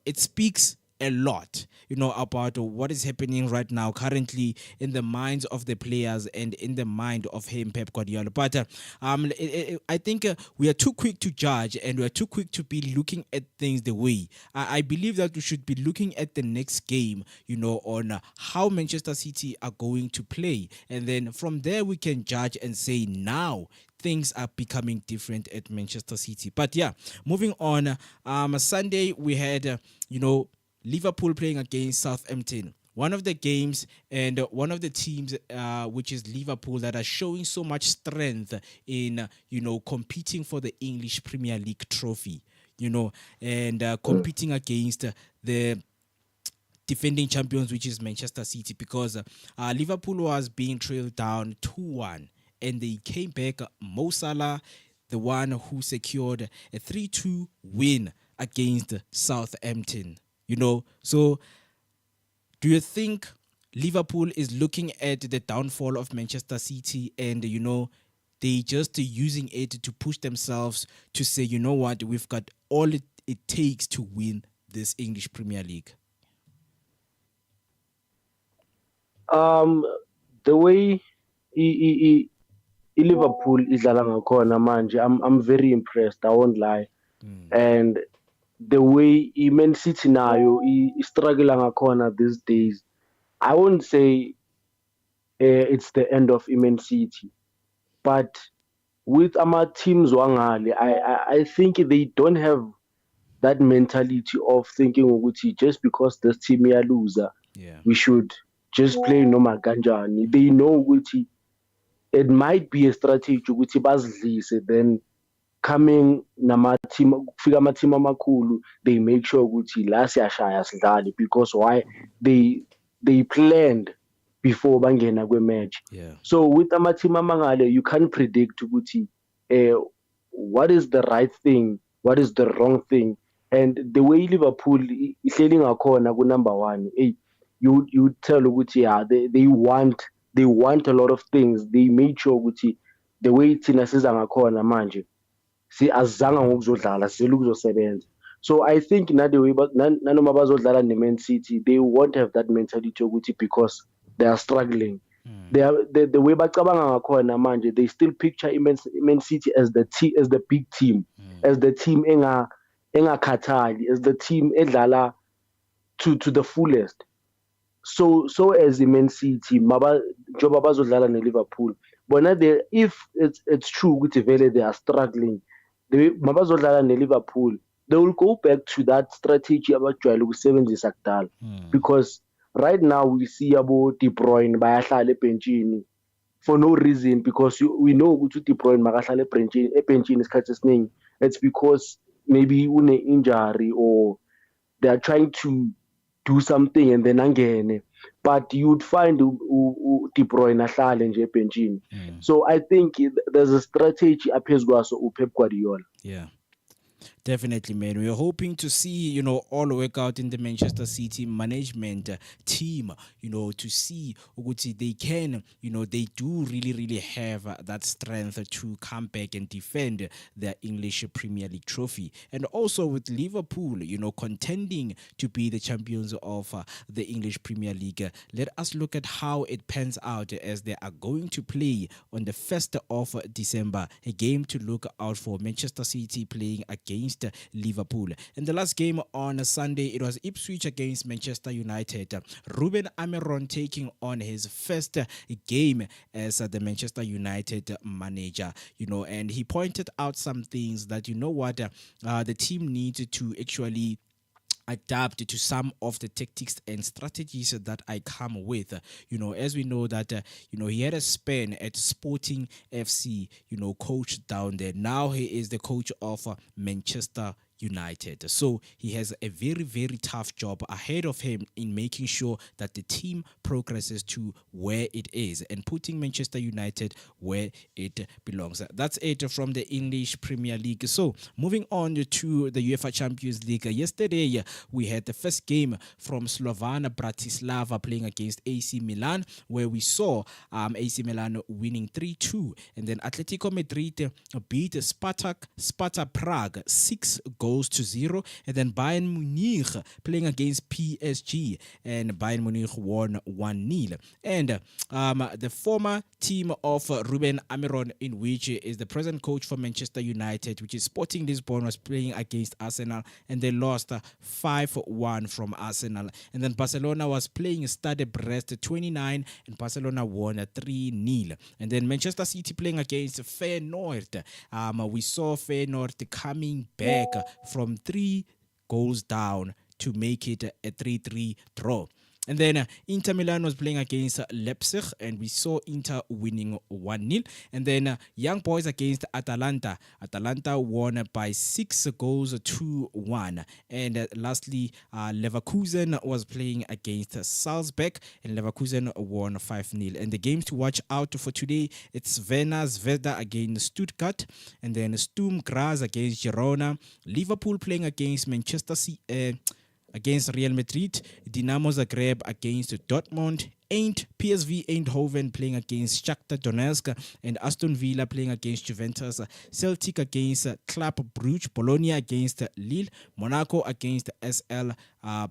It speaks a lot, about what is happening right now, currently in the minds of the players and in the mind of him, Pep Guardiola. But I think we are too quick to judge, and we are too quick to be looking at things the way. I believe that we should be looking at the next game, on how Manchester City are going to play. And then from there, we can judge and say, now things are becoming different at Manchester City. But yeah, moving on. Sunday, we had, Liverpool playing against Southampton. One of the games and one of the teams, which is Liverpool, that are showing so much strength in, competing for the English Premier League trophy, and competing against the defending champions, which is Manchester City, because Liverpool was being trailed down 2-1, and they came back. Mo Salah, the one who secured a 3-2 win against Southampton. So do you think Liverpool is looking at the downfall of Manchester City and, they just using it to push themselves to say, you know what, we've got all it takes to win this English Premier League? The way Liverpool idlala ngakhona manje, I'm very impressed, I won't lie. And the way Man City nayo struggle ngakhona these days, I won't say it's the end of Man City, but with our teams wangale, I think they don't have that mentality of thinking ukuthi just because this team is a loser, we should just play noma kanjani. They know ukuthi it might be a strategy ukuthi bazidlise, then coming nama-team, kufika ama-team amakhulu, they make sure ukuthi la siyashaya sidlale, because why? They planned before bangena kwe-match. So with ama-team amangale, you can't predict ukuthi what is the right thing, what is the wrong thing. And the way Liverpool ihleli ngakhona ku number 1, you tell ukuthi they want a lot of things. They made sure ukuthi the way thina siza ngakhona manje azange ngokuzodlala sizele ukuzosebenza. So I think nanoma bazodlala ne-Man City, they won't have that mentality ukuthi because they are struggling. They are the way bacabanga ngakhona manje, they still picture Man City as the big team, as the team engakhathali, as the team edlala to the fullest. So as the Man City, njoba bazodlala ne-Liverpool, bona if it's true ukuthi vele they are struggling, mabazodlala ne-Liverpool, they will go back to that strategy abajwayele ukusebenzisa kudala. Because right now we see abo De Bruyne bayahlala ebenchini for no reason, because we know ukuthi De Bruyne makahlala ebenchini isikhathi esiningi, it's because maybe une injury or they are trying to do something and then angene. But you'd find De Bruyne ahlale nje ebenchini. So I think there's a strategy aphezu kwaso Pep Guardiola. Yeah. Definitely, man. We're hoping to see, all work out in the Manchester City management team, to see ukuthi they can, they do really, really have that strength to come back and defend their English Premier League trophy. And also with Liverpool, contending to be the champions of the English Premier League. Let us look at how it pans out as they are going to play on the 1st of December, a game to look out for. Manchester City playing against Liverpool. And the last game on Sunday, it was Ipswich against Manchester United. Ruben Amorim taking on his first game as the Manchester United manager, and he pointed out some things that, the team needs to actually adapt to some of the tactics and strategies that I come with. As we know that, he had a span at Sporting FC, coach down there. Now he is the coach of Manchester United. So he has a very, very tough job ahead of him in making sure that the team progresses to where it is and putting Manchester United where it belongs. That's it from the English Premier League. So moving on to the UEFA Champions League. Yesterday, we had the first game from Slovan Bratislava playing against AC Milan, where we saw AC Milan winning 3-2. And then Atletico Madrid beat Sparta Prague 6 goals goals to 0. And then Bayern Munich playing against PSG, and Bayern Munich won 1-0. And the former team of Ruben Amorim, in which is the present coach for Manchester United, which is Sporting Lisbon, was playing against Arsenal, and they lost 5-1 from Arsenal. And then Barcelona was playing Stade Brest 29, and Barcelona won 3-0. And then Manchester City playing against Feyenoord. We saw Feyenoord coming back from 3 goals down to make it a 3-3 draw. And then Inter Milan was playing against Leipzig, and we saw Inter winning 1-0. And then Young Boys against Atalanta. Atalanta won by 6 goals to 1. And lastly, Leverkusen was playing against Salzburg, and Leverkusen won 5-0. And the games to watch out for today, it's Werder Zvezda against Stuttgart, and then Sturm Graz against Girona, Liverpool playing against Manchester City, against Real Madrid, Dinamo Zagreb against Dortmund, PSV Eindhoven playing against Shakhtar Donetsk, and Aston Villa playing against Juventus, Celtic against Club Brugge, Bologna against Lille, Monaco against SL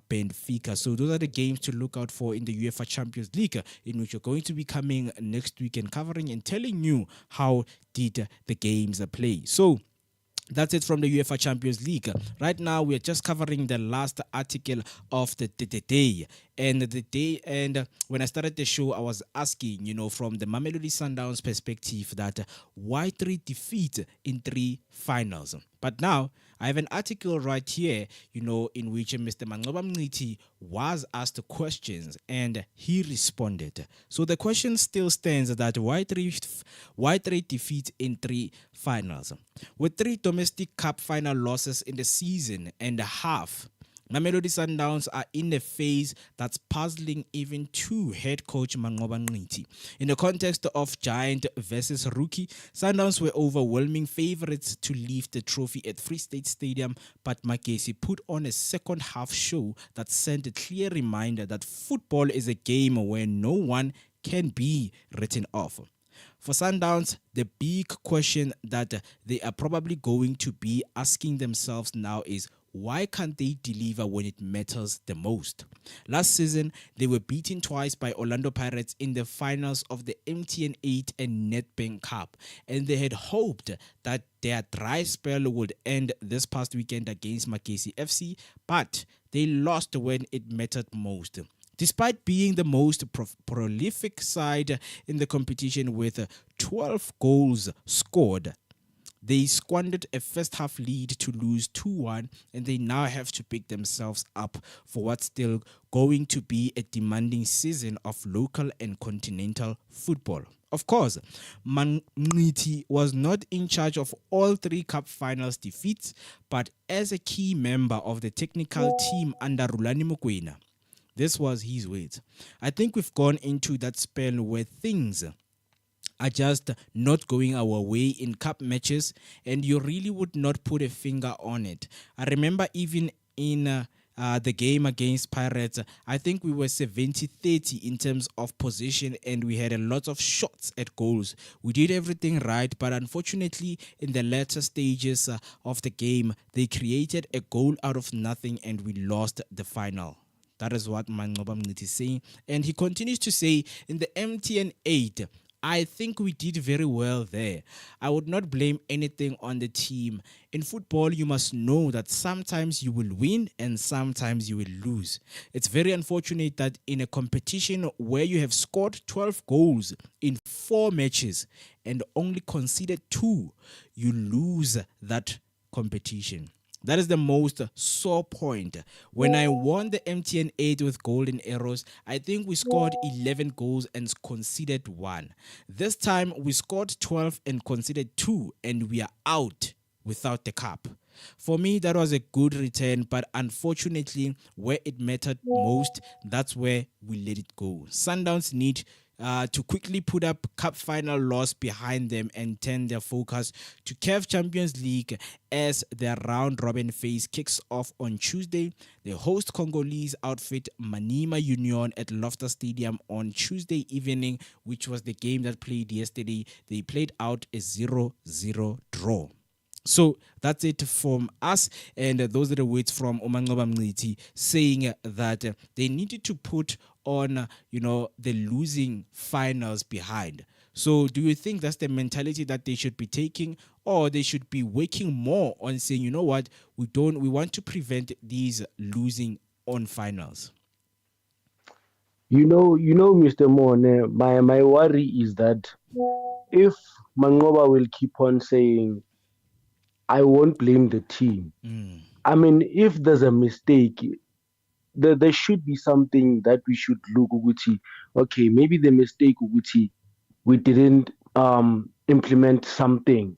Benfica. So those are the games to look out for in the UEFA Champions League, in which you're going to be coming next week and covering and telling you how did the games play. So that's it from the UEFA Champions League. Right now, we are just covering the last article of the day. And when I started the show, I was asking, from the Mamelodi Sundowns perspective, that why 3 defeats in 3 finals? But now, I have an article right here, in which Mr. Mangoba Mngiti was asked questions and he responded. So the question still stands that why three defeats in 3 finals? With 3 domestic cup final losses in the season and a half, Mamelodi Sundowns are in a phase that's puzzling even to head coach Mangoba Mngiti. In the context of giant versus rookie, Sundowns were overwhelming favorites to lift the trophy at Free State Stadium, but Moeketsi put on a second half show that sent a clear reminder that football is a game where no one can be written off. For Sundowns, the big question that they are probably going to be asking themselves now is, why can't they deliver when it matters the most? Last season, they were beaten twice by Orlando Pirates in the finals of the MTN 8 and Nedbank Cup, and they had hoped that their dry spell would end this past weekend against Moeketsi FC, but they lost when it mattered most. Despite being the most prolific side in the competition with 12 goals scored, they squandered a first half lead to lose 2-1, and they now have to pick themselves up for what's still going to be a demanding season of local and continental football. Of course, Mngiti was not in charge of all 3 cup finals defeats, but as a key member of the technical team under Rulani Mokwena. This was his words. I think we've gone into that spell where things are just not going our way in cup matches, and you really would not put a finger on it. I remember even in the game against Pirates, I think we were 70-30 in terms of position, and we had a lot of shots at goals. We did everything right, but unfortunately in the latter stages of the game, they created a goal out of nothing and we lost the final. That is what Mangoba Mngiti is saying. And he continues to say, in the MTN 8, I think we did very well there. I would not blame anything on the team. In football, you must know that sometimes you will win and sometimes you will lose. It's very unfortunate that in a competition where you have scored 12 goals in 4 matches and only conceded 2, you lose that competition. That is the most sore point. When I won the MTN 8 with golden arrows, I think we scored 11 goals and conceded 1. This time we scored 12 and conceded 2, and we are out without the cup. For me, that was a good return, but unfortunately, where it mattered most, that's where we let it go. Sundowns need to quickly put up cup final loss behind them and turn their focus to CAF Champions League as their round robin phase kicks off on Tuesday. They host Congolese outfit Manima Union at Loftus Stadium on Tuesday evening, which was the game that played yesterday. They played out a 0-0 draw. So that's it from us, and those are the words from Umangoba Mngiti saying that they needed to put on, the losing finals behind. So do you think that's the mentality that they should be taking, or they should be working more on saying, you know what, we want to prevent these losing on finals? Mr. Mone, my worry is that if Mangoba will keep on saying, I won't blame the team. I mean, if there's a mistake, there should be something that we should look Uguti. Okay, maybe the mistake Uguti, we didn't implement something.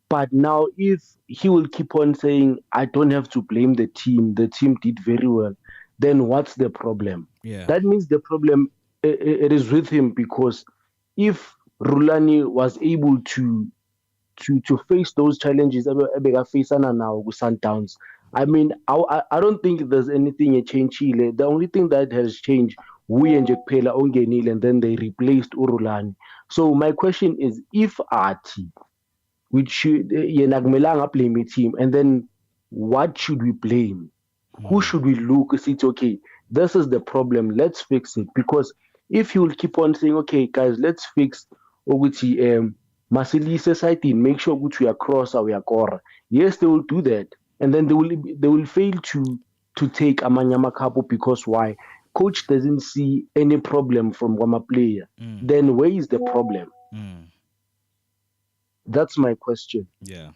But now if he will keep on saying, I don't have to blame the team did very well, then what's the problem? Yeah. That means the problem it is with him, because if Rulani was able to face those challenges ebeka facana now with Sundowns. I mean, I don't think there's anything a change Chile. The only thing that has changed, we and Jack Pela Ongenil, and then they replaced Urulani. So my question is, if Ati, which should Yenagmelanga blame a team, and then what should we blame? Who should we look? See, okay, this is the problem. Let's fix it. Because if you will keep on saying, okay, guys, let's fix Oguchi Masili society, make sure we are cross our core. Yes, they will do that, and then they will fail to take Amanyama Kapo, because why? Coach doesn't see any problem from Wama player. Then where is the problem? That's my question. Yeah.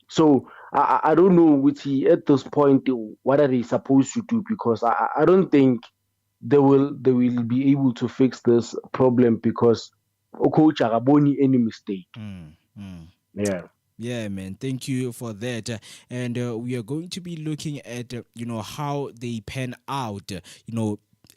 So I don't know which at this point what are they supposed to do, because I don't think they will be able to fix this problem, because coach Araboni any mistake. Yeah. Yeah, man. Thank you for that. And we are going to be looking at, how they pan out,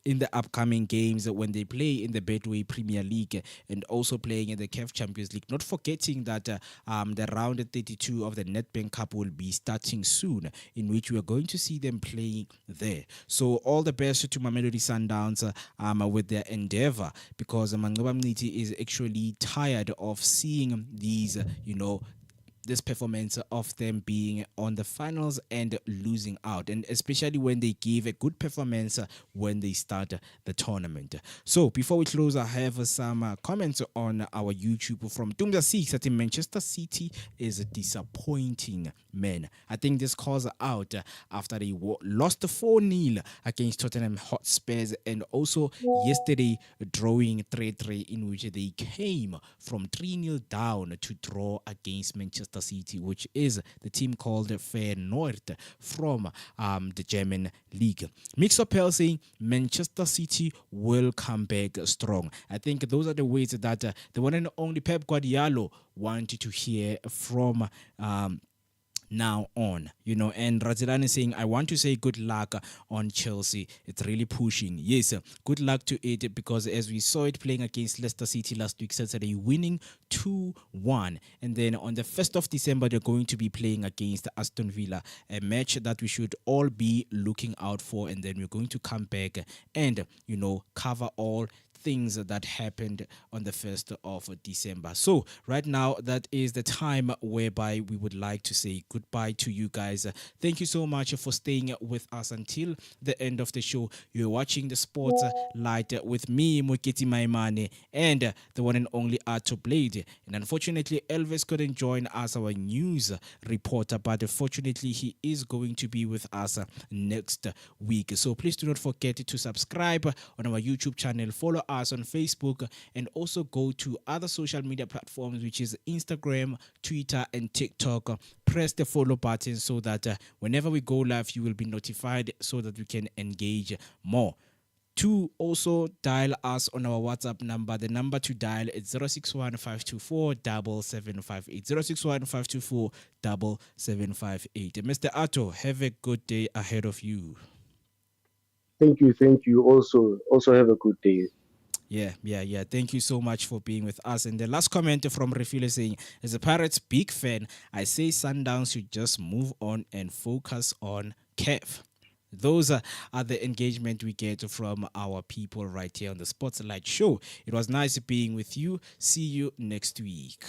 in the upcoming games when they play in the Betway Premier League and also playing in the CAF Champions League. Not forgetting that the round 32 of the Nedbank Cup will be starting soon, in which we are going to see them playing there. So all the best to Mamelodi Sundowns with their endeavor, because Mangoba Mniti is actually tired of seeing these, this performance of them being on the finals and losing out, and especially when they give a good performance when they start the tournament. So before we close, I have some comments on our YouTube from Tumda 6 that in Manchester City is disappointing, man. I think this calls out after they lost 4-0 against Tottenham Hotspurs, and also yesterday drawing 3-3, in which they came from 3-0 down to draw against Manchester City, which is the team called Feyenoord from the German league. Mixopel saying Manchester City will come back strong. I think those are the words that the one and only Pep Guardiola wanted to hear from now on, and Razilani saying, I want to say good luck on Chelsea. It's really pushing. Yes, good luck to it, because as we saw it playing against Leicester City last week, Saturday, winning 2-1. And then on the 1st of December, they're going to be playing against Aston Villa, a match that we should all be looking out for. And then we're going to come back and, cover all things that happened on the 1st of December. So right now, that is the time whereby we would like to say goodbye to you guys. Thank you so much for staying with us until the end of the show. You're watching the Sports Light with me, Moeketsi Maimane, and the one and only Arto Blade. And unfortunately, Elvis couldn't join us, our news reporter, but fortunately, he is going to be with us next week. So please do not forget to subscribe on our YouTube channel, follow us on Facebook, and also go to other social media platforms, which is Instagram, Twitter, and TikTok. Press the follow button so that whenever we go live, you will be notified, so that we can engage more. To also dial us on our WhatsApp number, the number to dial is 061 524 7758. 061 524 7758. Mr. Atto, have a good day ahead of you. Thank you. Also have a good day. Yeah. Thank you so much for being with us. And the last comment from Refile saying, as a Pirates big fan, I say Sundowns should just move on and focus on CAF. Those are the engagement we get from our people right here on the Spotlight Show. It was nice being with you. See you next week.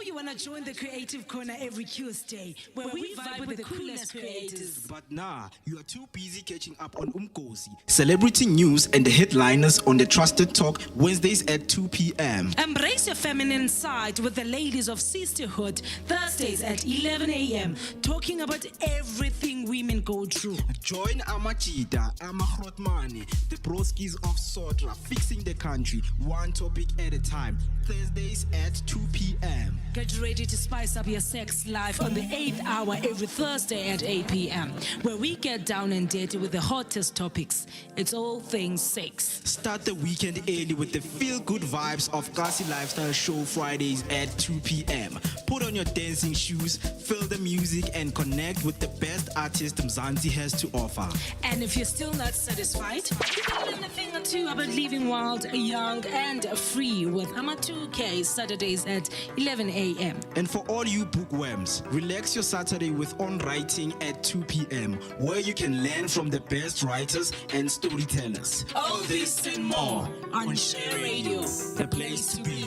you want to join the Creative Corner every Tuesday, where we vibe with the coolest creators. But nah, you are too busy catching up on Umkosi, celebrity news and the headliners on the Trusted Talk Wednesdays at 2 p.m. Embrace your feminine side with the ladies of Sisterhood, Thursdays at 11 a.m., talking about everything women go through. Join Amachita, Amahrotmane, the broskies of Sotra, fixing the country, one topic at a time, Thursdays at 2 p.m. Get ready to spice up your sex life on the 8th hour every Thursday at 8 p.m., where we get down and dirty with the hottest topics. It's all things sex. Start the weekend early with the feel-good vibes of Kasi Lifestyle Show Fridays at 2 p.m. Put on your dancing shoes, feel the music, and connect with the best artist Mzansi has to offer. And if you're still not satisfied, you can learn a thing or two about living wild, young, and free with Ama 2K Saturdays at 11 a.m. And for all you bookworms, relax your Saturday with On Writing at 2 p.m., where you can learn from the best writers and storytellers. All this and more on Share Radio, The place to be.